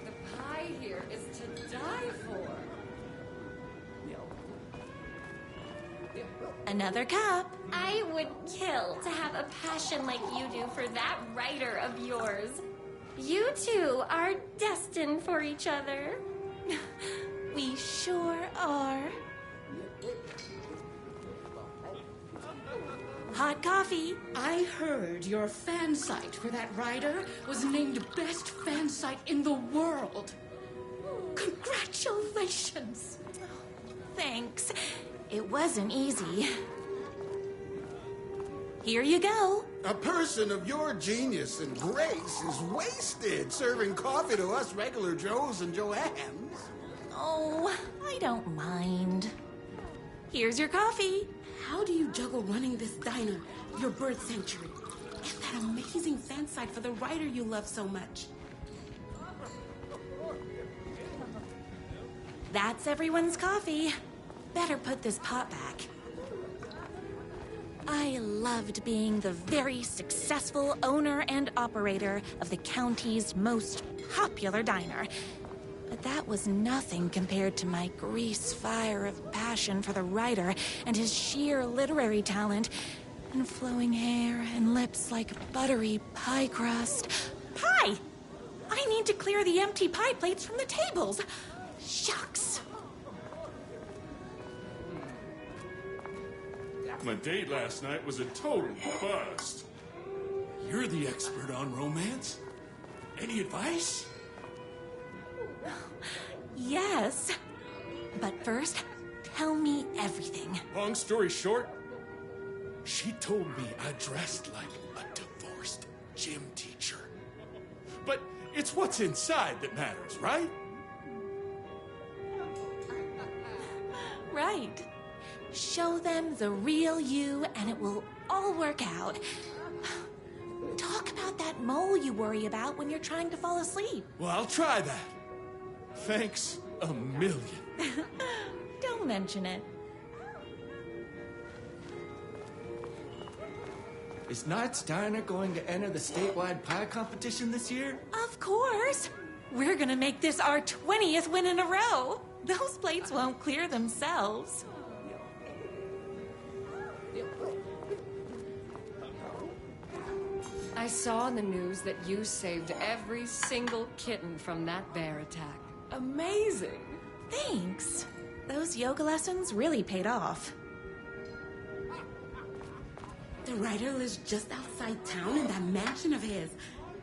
The pie here is to die for. Another cup. I would kill to have a passion like you do for that writer of yours. You two are destined for each other. We sure are. Hot coffee. I heard your fan site for that writer was named best fan site in the world. Congratulations. Thanks. It wasn't easy. Here you go. A person of your genius and grace is wasted serving coffee to us regular Joes and Joannes. Oh, I don't mind. Here's your coffee. How do you juggle running this diner, your bird sanctuary, and that amazing fan site for the writer you love so much? That's everyone's coffee. Better put this pot back. I loved being the very successful owner and operator of the county's most popular diner. But But that was nothing compared to my grease fire of passion for the writer and his sheer literary talent, and flowing hair and lips like buttery pie crust. Pie! I need to clear the empty pie plates from the tables. Shucks. My date last night was a total bust. You're the expert on romance. Any advice? Yes. But first, tell me everything. Long story short, she told me I dressed like a divorced gym teacher. But it's what's inside that matters, right? Right. Show them the real you and it will all work out. Talk about that mole you worry about when you're trying to fall asleep. Well, I'll try that. Thanks a million. Don't mention it. Is Knight's Diner going to enter the statewide pie competition this year? Of course. We're gonna make this our 20th win in a row. Those plates won't clear themselves. I saw in the news that you saved every single kitten from that bear attack. Amazing. Thanks. Those yoga lessons really paid off. The writer lives just outside town in that mansion of his.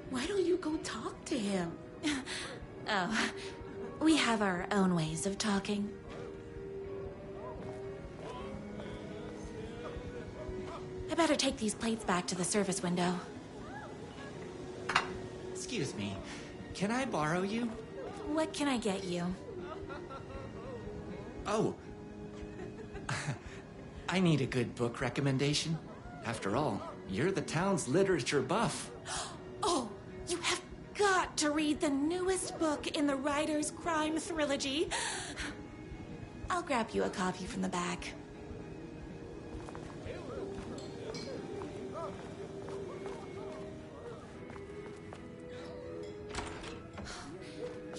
Why don't you go talk to him? Oh, we have our own ways of talking. I better take these plates back to the service window. Excuse me, can I borrow you? What can I get you? Oh. I need a good book recommendation. After all, you're the town's literature buff. Oh, you have got to read the newest book in the writer's crime trilogy. I'll grab you a copy from the back.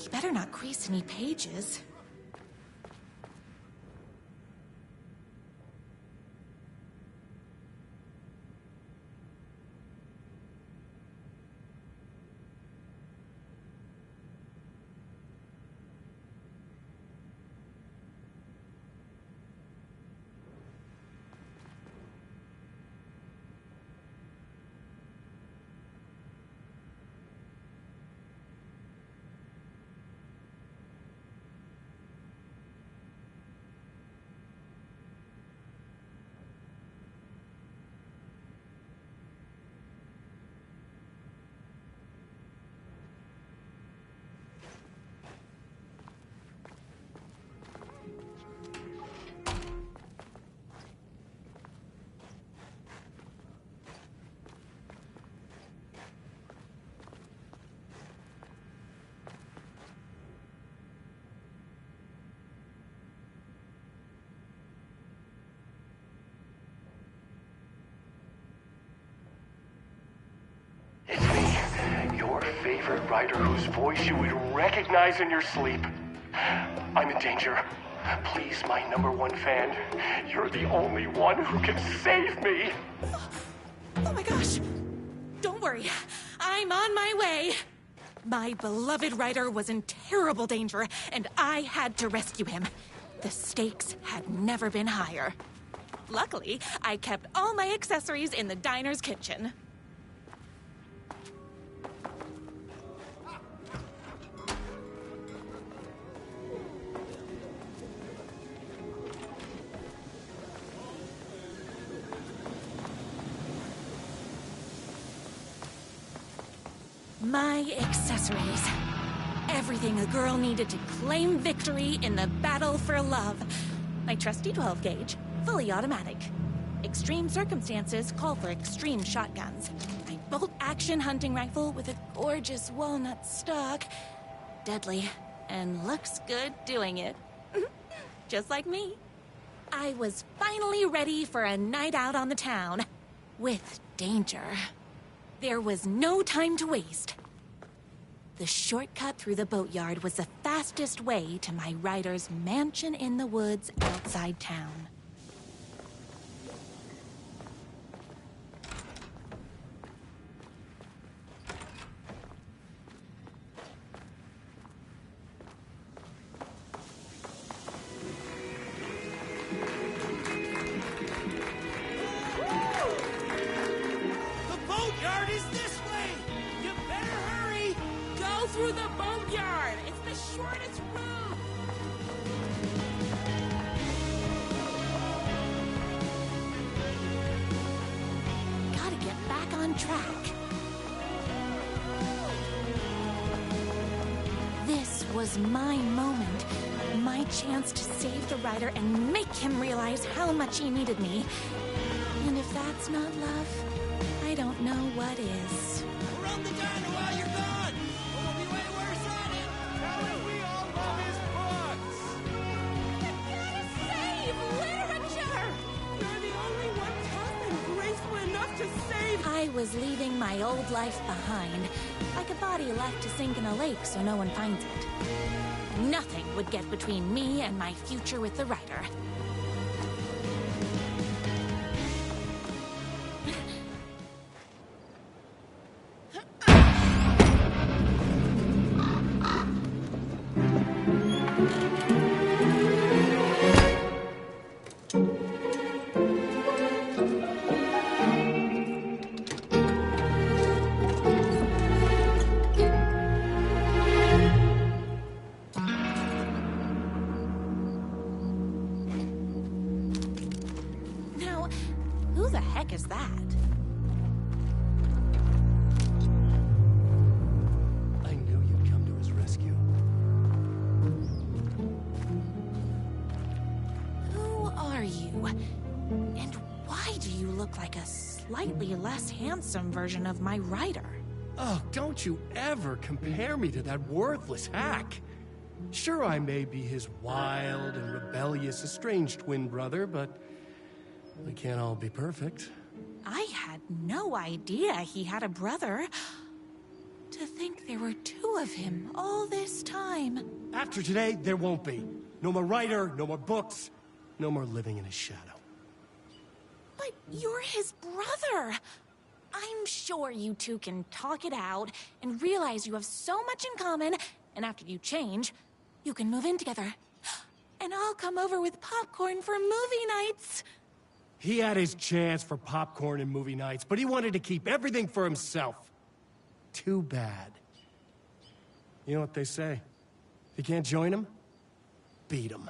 You better not crease any pages. It's me, your favorite writer whose voice you would recognize in your sleep. I'm in danger. Please, my #1 fan, you're the only one who can save me. Oh my gosh! Don't worry, I'm on my way. My beloved writer was in terrible danger, and I had to rescue him. The stakes had never been higher. Luckily, I kept all my accessories in the diner's kitchen. My accessories. Everything a girl needed to claim victory in the battle for love. My trusty 12 gauge, fully automatic. Extreme circumstances call for extreme shotguns. My bolt-action hunting rifle with a gorgeous walnut stock. Deadly, and looks good doing it. Just like me. I was finally ready for a night out on the town. With danger. There was no time to waste. The shortcut through the boatyard was the fastest way to my writer's mansion in the woods outside town. Through the boatyard! It's the shortest route! Gotta get back on track. This was my moment. My chance to save the writer and make him realize how much he needed me. And if that's not love, I don't know what is. Run the diner while you're gone! We'll be way worse at it! Tell him we all love his books! You gotta save literature! You're the only one tough and graceful enough to save... I was leaving my old life behind, like a body left to sink in a lake so no one finds it. Nothing would get between me and my future with the writer. Who the heck is that? I knew you'd come to his rescue. Who are you? And why do you look like a slightly less handsome version of my writer? Oh, don't you ever compare me to that worthless hack. Sure, I may be his wild and rebellious estranged twin brother, but we can't all be perfect. I had no idea he had a brother. To think there were two of him all this time. After today, there won't be. No more writer, no more books, no more living in his shadow. But you're his brother. I'm sure you two can talk it out and realize you have so much in common, and after you change, you can move in together. And I'll come over with popcorn for movie nights. He had his chance for popcorn and movie nights, but he wanted to keep everything for himself. Too bad. You know what they say? If you can't join him, beat him.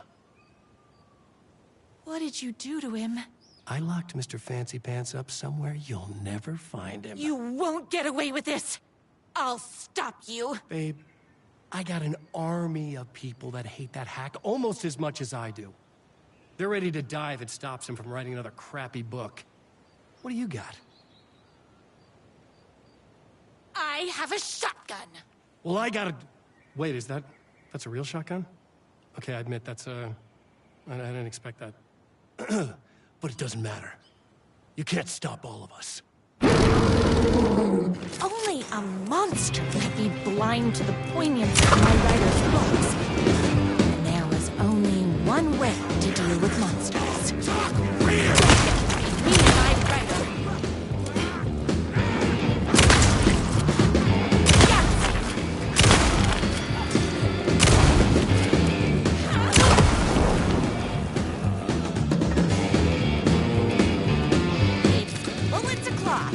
What did you do to him? I locked Mr. Fancy Pants up somewhere you'll never find him. You won't get away with this! I'll stop you! Babe, I got an army of people that hate that hack almost as much as I do. They're ready to die if it stops him from writing another crappy book. What do you got? I have a shotgun! Well, I got a... Wait, that's a real shotgun? Okay, I admit I didn't expect that. But it doesn't matter. You can't stop all of us. Only a monster could be blind to the poignancy of my writer's books. And there was only one way to deal with monsters. Talk real! Me and my writer. Bullets o'clock.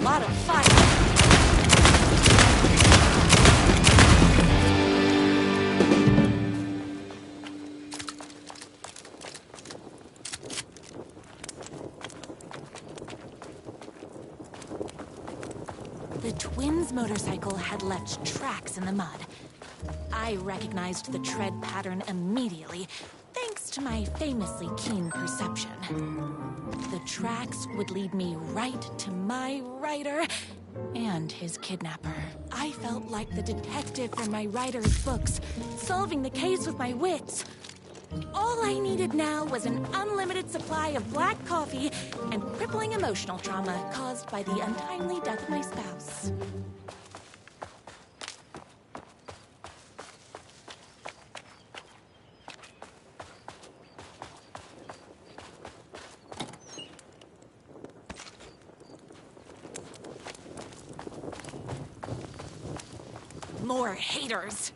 lot of fun. The twins' motorcycle had left tracks in the mud. I recognized the tread pattern immediately, thanks to my famously keen perception. The tracks would lead me right to my rider and his kidnapper. I felt like the detective from my writer's books, solving the case with my wits. All I needed now was an unlimited supply of black coffee and crippling emotional trauma caused by the untimely death of my spouse. More haters.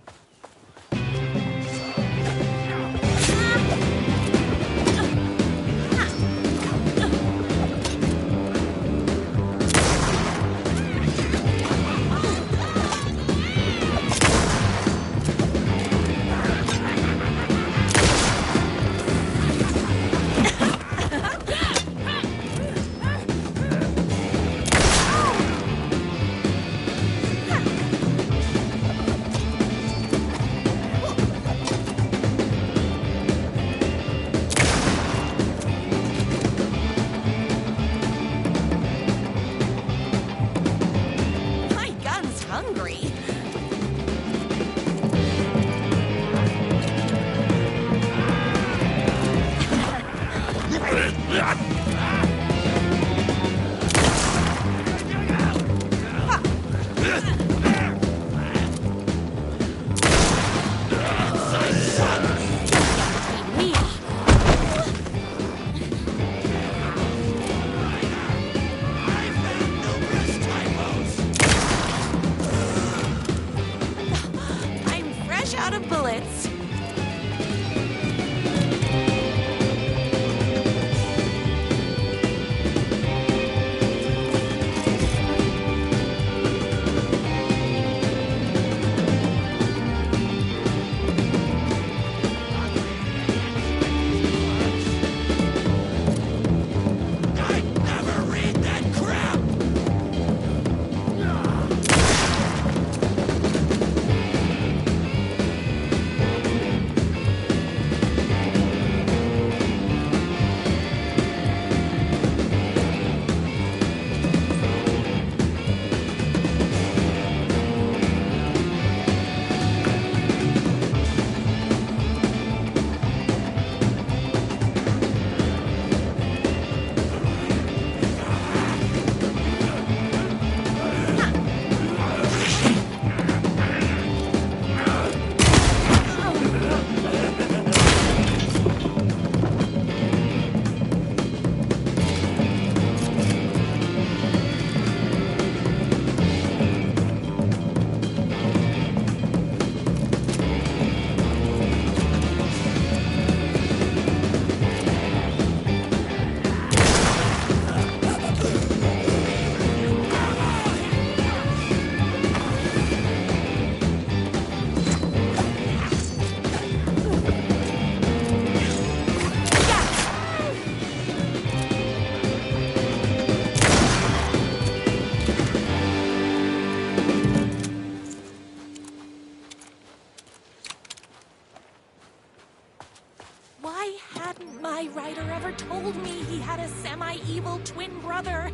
My writer ever told me he had a semi-evil twin brother.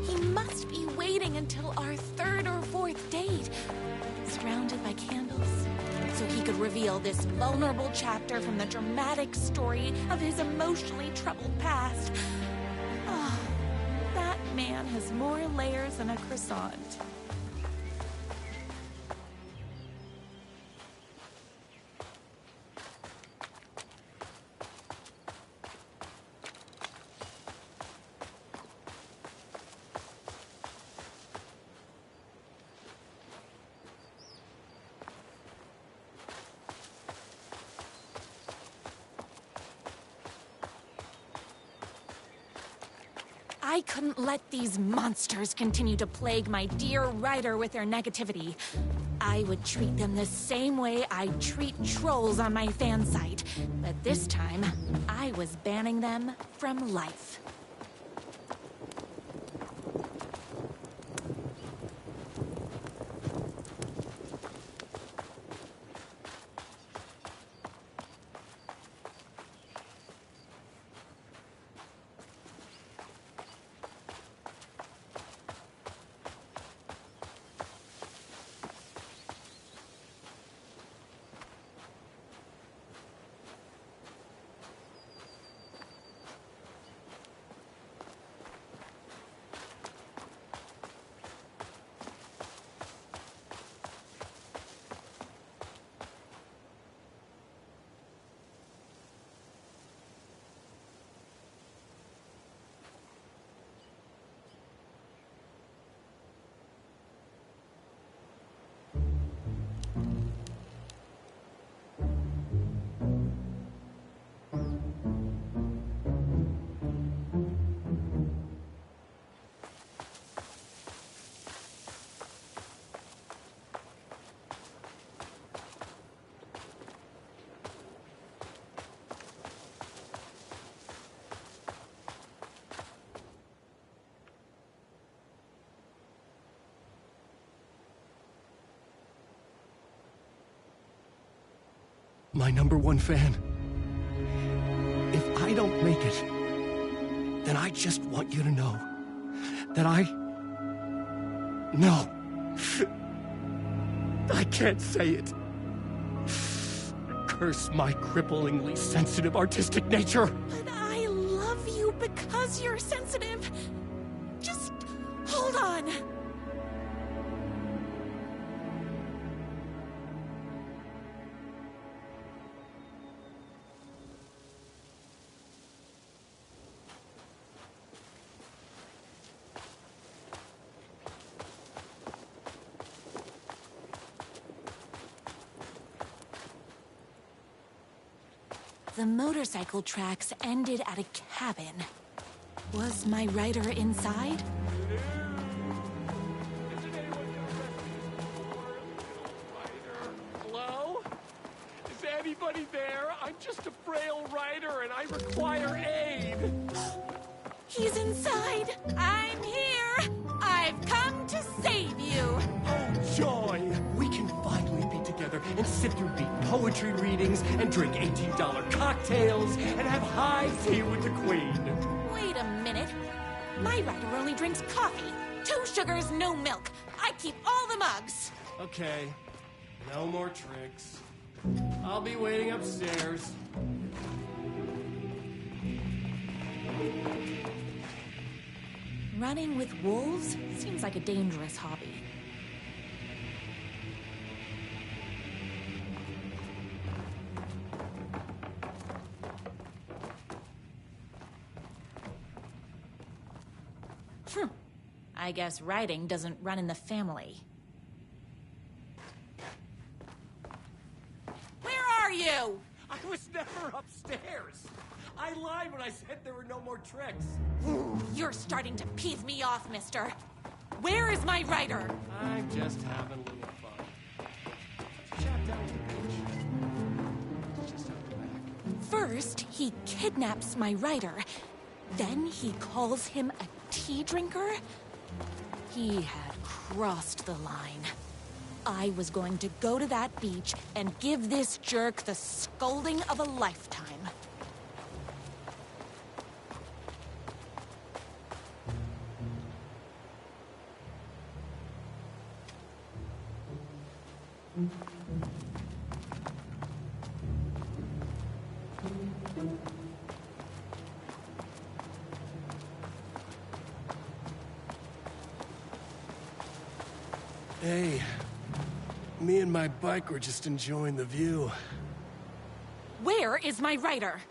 He must be waiting until our third or fourth date, surrounded by candles, so he could reveal this vulnerable chapter from the dramatic story of his emotionally troubled past. Oh, that man has more layers than a croissant. I couldn't let these monsters continue to plague my dear writer with their negativity. I would treat them the same way I treat trolls on my fan site. But this time, I was banning them from life. My #1 fan. If I don't make it, then I just want you to know that No. I can't say it. Curse my cripplingly sensitive artistic nature. But I love you because you're sensitive. Just hold on. The motorcycle tracks ended at a cabin. Was my writer inside? Hello? Is anybody there? I'm just a frail writer and I require aid. He's inside. I'm here. I've come to save you. Oh, joy! We can finally be together and sit through beat poetry readings and drink $18 cocktails and have high tea with the Queen. Wait a minute. My writer only drinks coffee. 2 sugars, no milk. I keep all the mugs. Okay, no more tricks. I'll be waiting upstairs. Running with wolves seems like a dangerous hobby. I guess writing doesn't run in the family. Where are you? I was never upstairs. I lied when I said there were no more tricks. You're starting to piss me off, mister. Where is my writer? I'm just having a little fun. Chat down at the beach. Just out the back. First, he kidnaps my writer. Then he calls him a tea drinker. He had crossed the line. I was going to go to that beach and give this jerk the scolding of a lifetime. Hey, me and my bike were just enjoying the view. Where is my writer?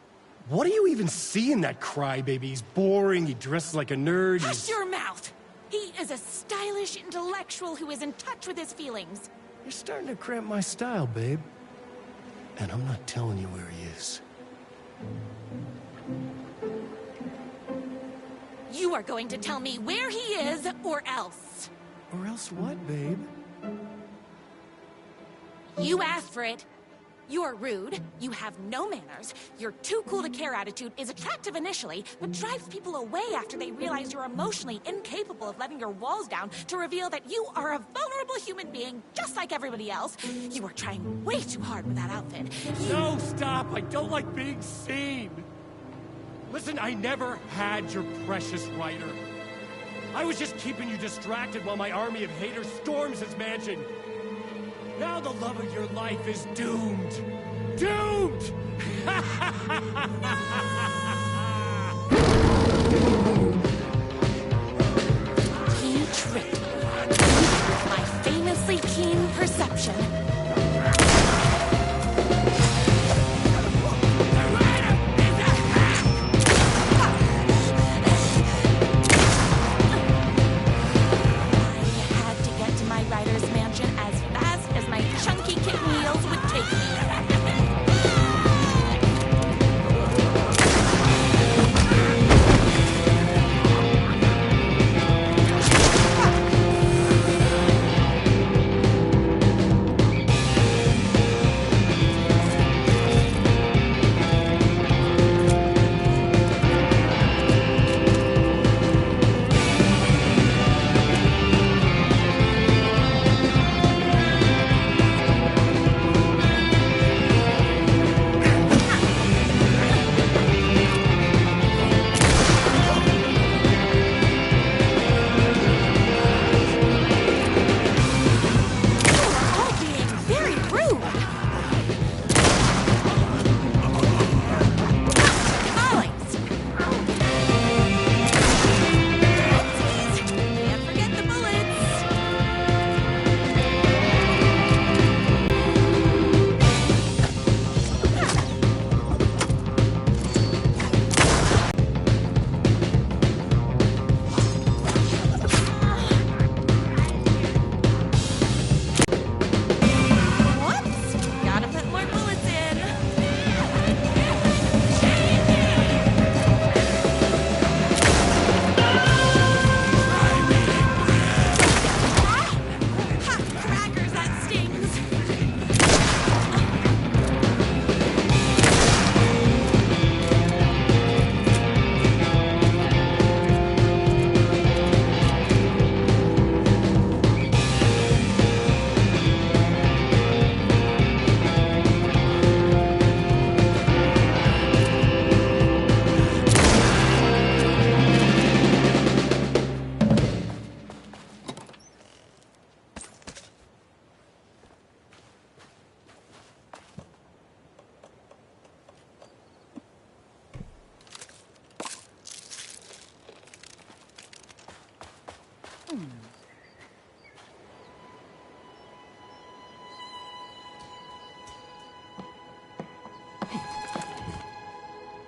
What do you even see in that crybaby? He's boring, he dresses like a nerd, Hush your mouth! He is a stylish intellectual who is in touch with his feelings. You're starting to cramp my style, babe. And I'm not telling you where he is. You are going to tell me where he is, or else. Or else what, babe? You asked for it. You're rude, you have no manners, your too cool to care attitude is attractive initially, but drives people away after they realize you're emotionally incapable of letting your walls down to reveal that you are a vulnerable human being just like everybody else. You are trying way too hard with that outfit. No, stop! I don't like being seen! Listen, I never had your precious writer. I was just keeping you distracted while my army of haters storms his mansion. Now the love of your life is doomed! Doomed! He tricked me. With my famously keen perception.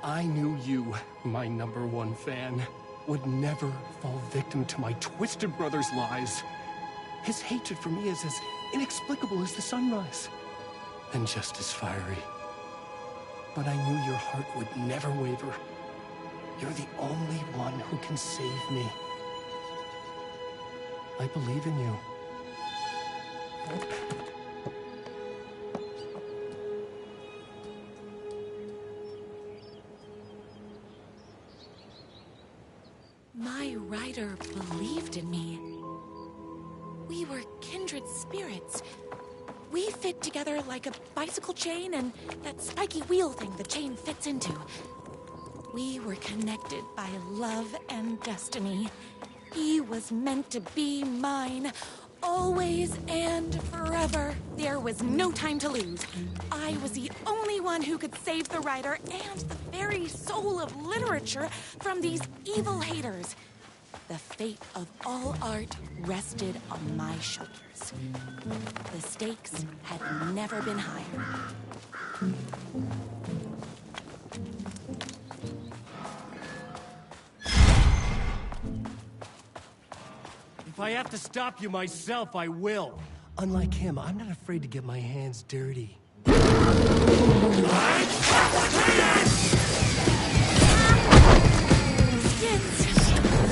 I knew you, my #1 fan, would never fall victim to my twisted brother's lies. His hatred for me is as inexplicable as the sunrise, and just as fiery. But I knew your heart would never waver. You're the only one who can save me. I believe in you. My writer believed in me. We were kindred spirits. We fit together like a bicycle chain and that spiky wheel thing the chain fits into. We were connected by love and destiny. He was meant to be mine, always and forever. There was no time to lose. I was the only one who could save the writer and the very soul of literature from these evil haters. The fate of all art rested on my shoulders. The stakes had never been higher. If I have to stop you myself, I will. Unlike him, I'm not afraid to get my hands dirty. Skins!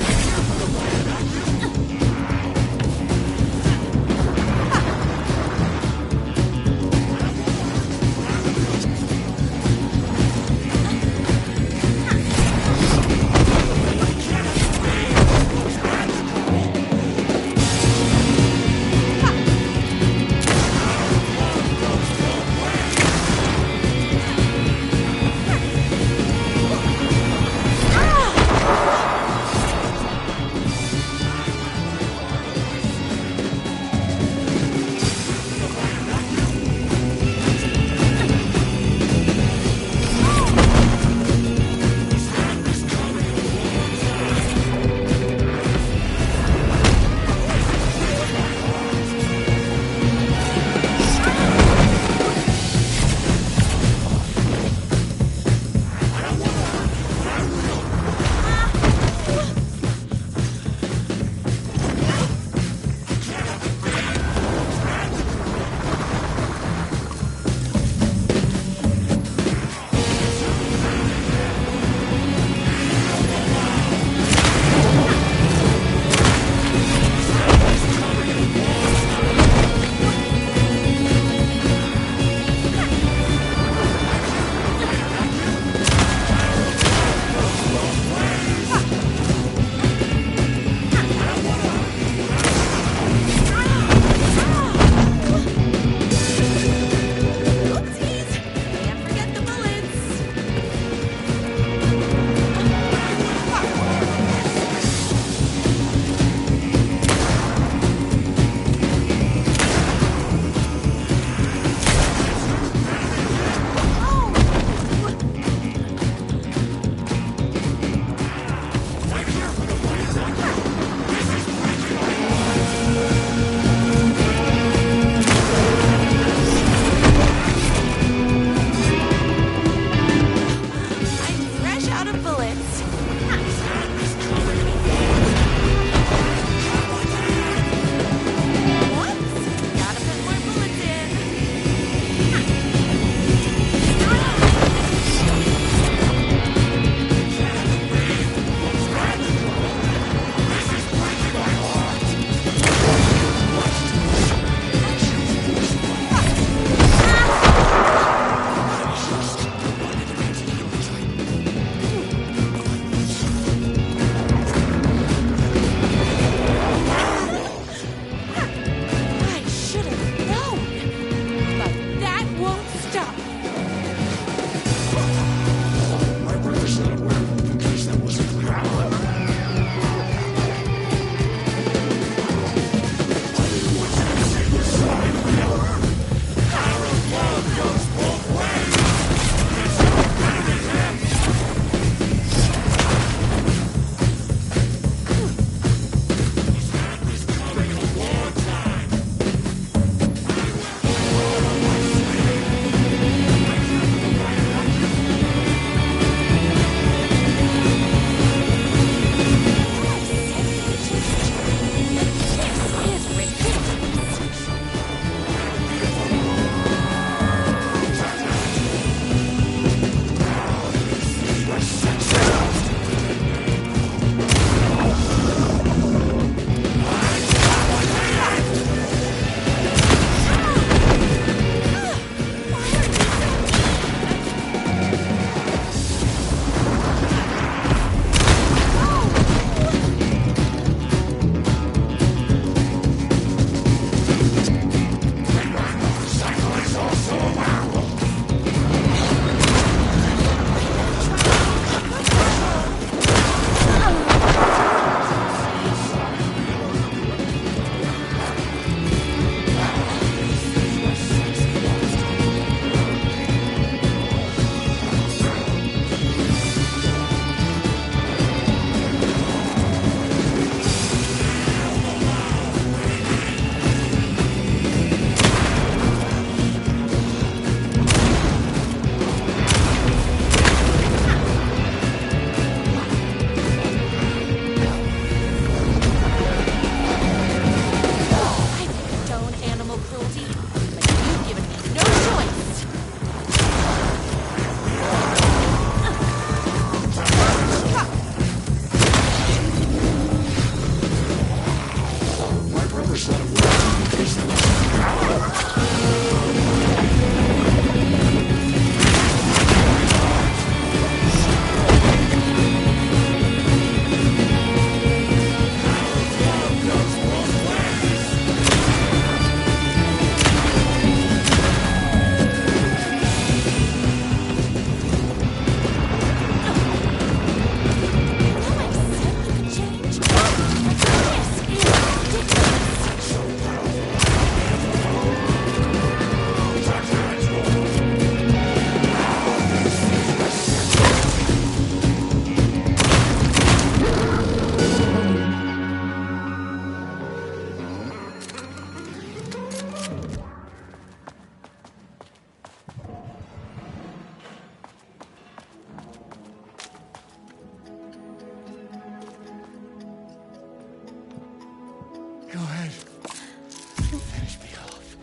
Go ahead. Finish me off.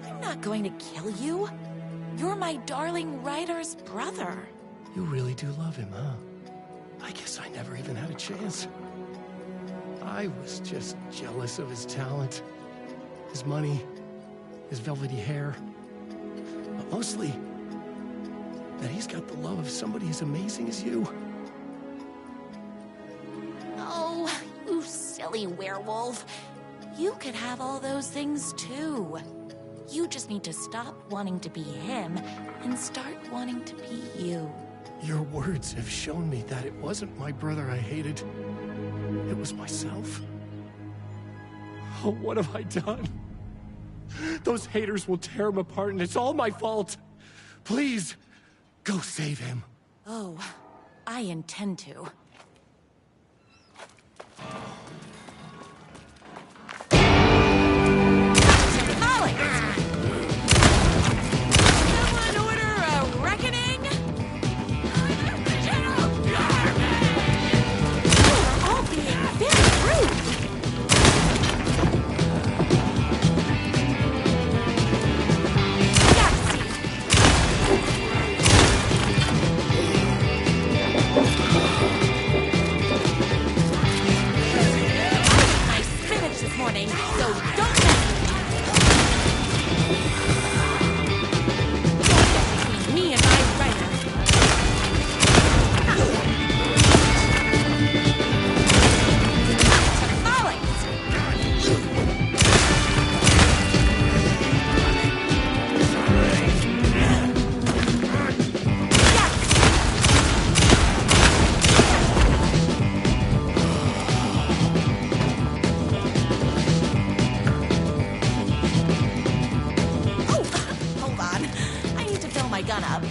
I'm not going to kill you. You're my darling writer's brother. You really do love him, huh? I guess I never even had a chance. I was just jealous of his talent, his money, his velvety hair. But mostly, that he's got the love of somebody as amazing as you. Oh, you silly werewolf. You could have all those things too. You just need to stop wanting to be him and start wanting to be you. Your words have shown me that it wasn't my brother I hated. It was myself. Oh, what have I done? Those haters will tear him apart, and it's all my fault. Please, go save him. Oh, I intend to. Someone order a reckoning? You're all being very rude. My spinach this morning, so don't mess with me and my writer. Oh, hold on. I need to fill my gun up.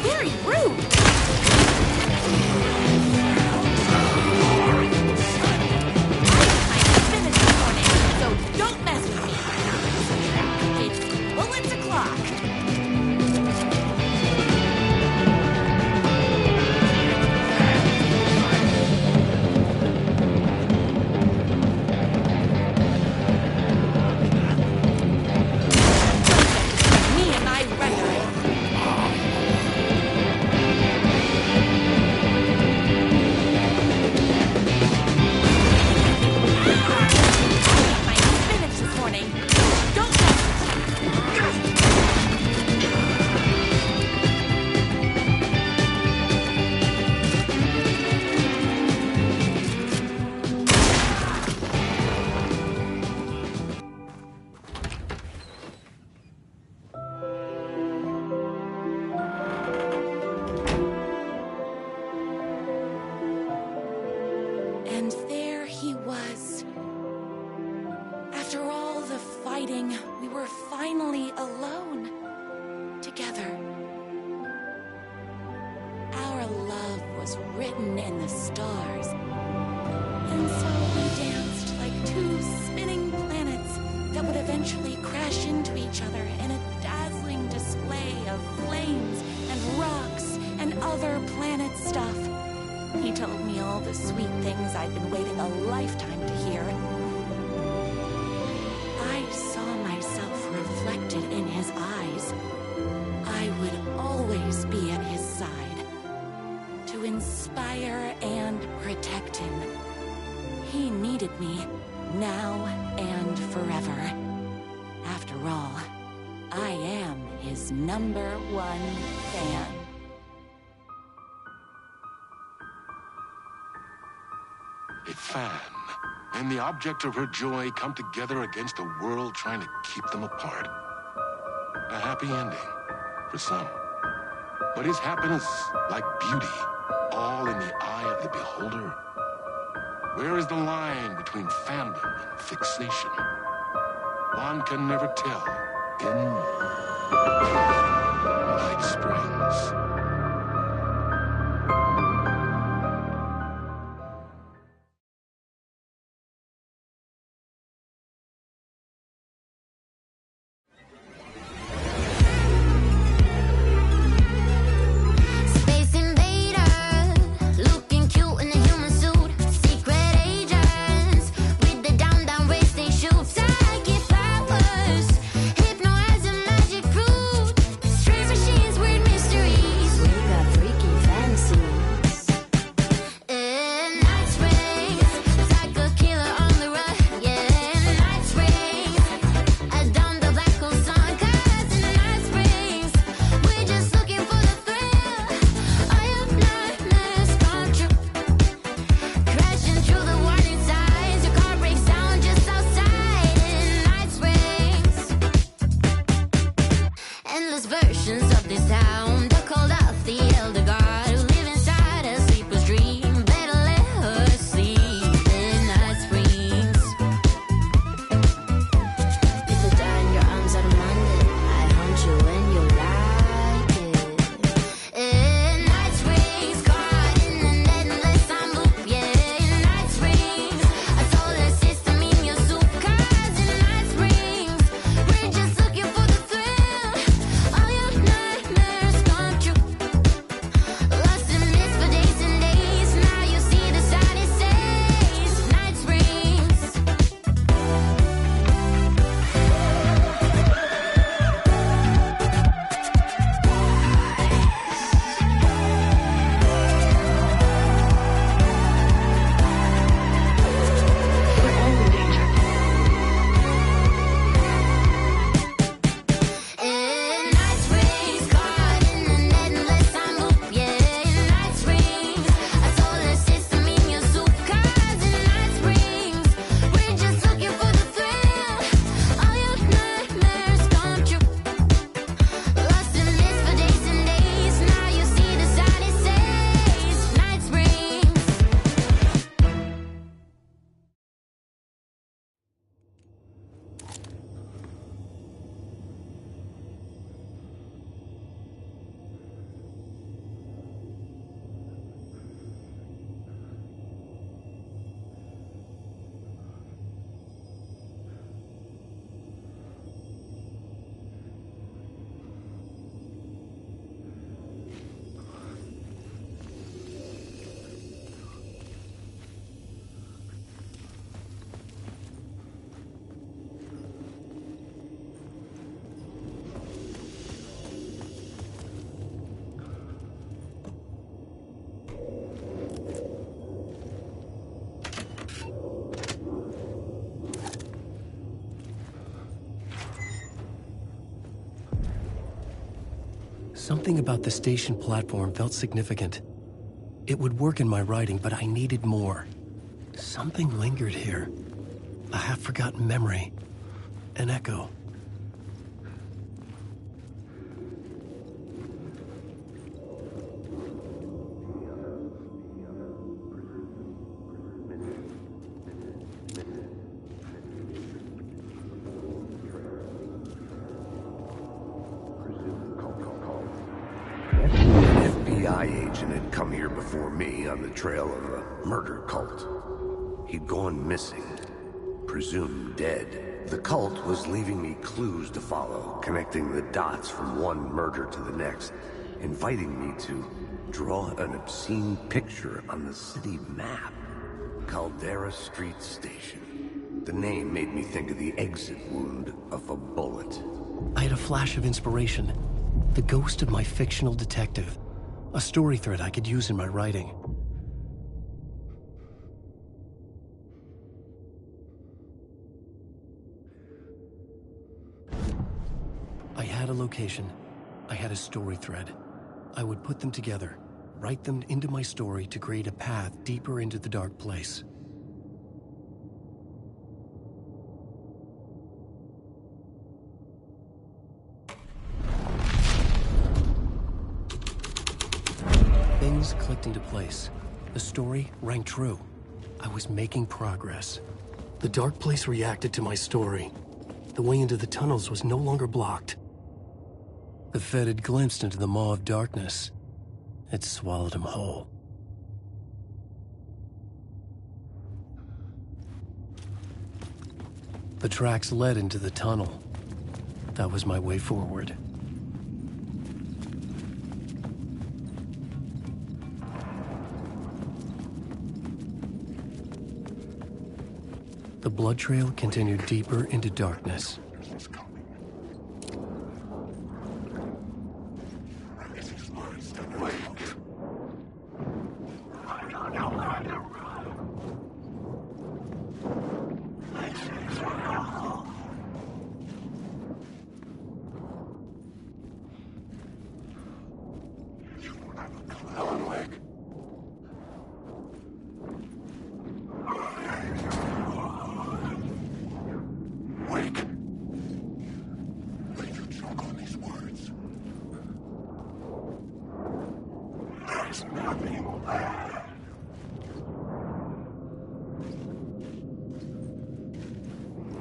Very rude. I spinach this morning, so don't mess with me. It's bullets o'clock. Me and my writer. My spinach this morning. Don't mess with me. And there he was. After all the fighting, we were finally alone. Together. Our love was written in the stars. And so we danced like two spinning planets that would eventually crash into each other in a dazzling display of flames and rocks and other planet stuff. He told me all the sweet things I'd been waiting a lifetime to hear. I saw myself reflected in his eyes. I would always be at his side, to inspire and protect him. He needed me, now and forever. After all, I am his #1 fan. If fan and the object of her joy come together against a world trying to keep them apart. A happy ending for some. But is happiness, like beauty, all in the eye of the beholder? Where is the line between fandom and fixation? One can never tell in Night Springs. Something about the station platform felt significant. It would work in my writing, but I needed more. Something lingered here. A half-forgotten memory. An echo. Agent had come here before me on the trail of a murder cult. He'd gone missing, presumed dead. The cult was leaving me clues to follow, connecting the dots from one murder to the next, inviting me to draw an obscene picture on the city map. Caldera Street Station. The name made me think of the exit wound of a bullet. I had a flash of inspiration. The ghost of my fictional detective. A story thread I could use in my writing. I had a location. I had a story thread. I would put them together, write them into my story to create a path deeper into the dark place. pieces clicked into place. The story rang true. I was making progress. The dark place reacted to my story. The way into the tunnels was no longer blocked. The Fed had glimpsed into the maw of darkness. It swallowed him whole. The tracks led into the tunnel. That was my way forward. The blood trail continued deeper into darkness.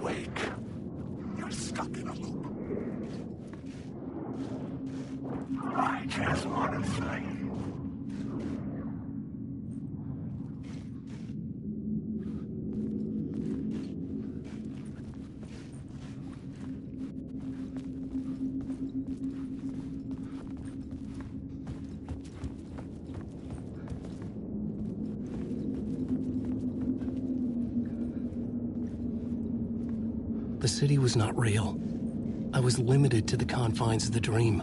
Wake. You're stuck in a loop. I just want to say. The city was not real. I was limited to the confines of the dream.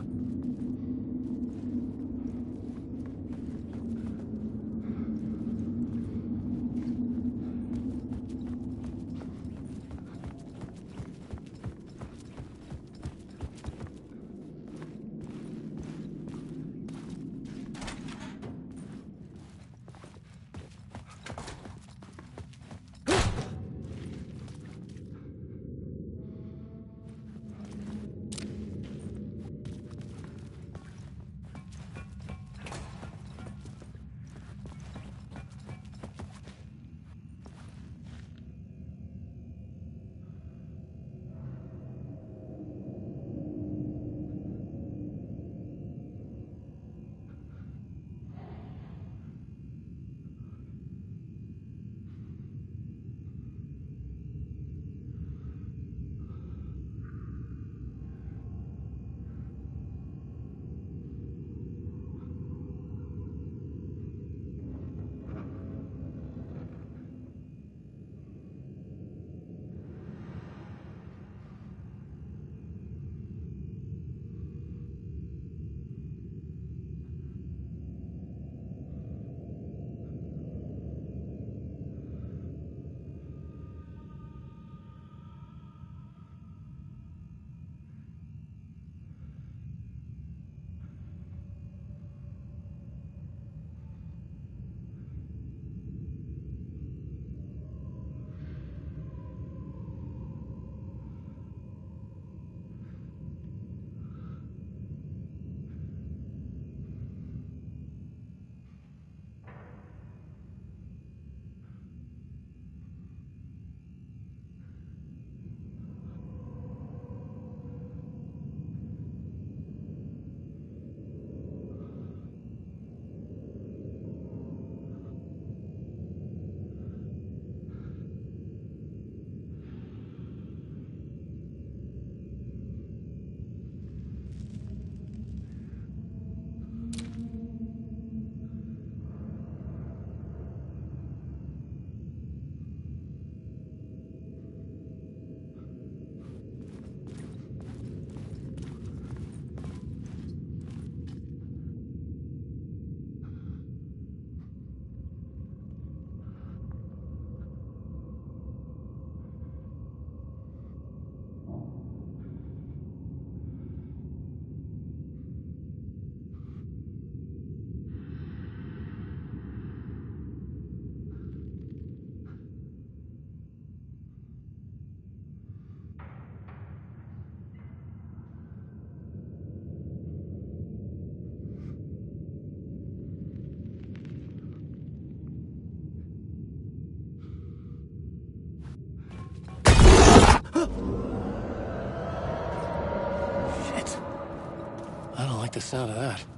like the sound of that.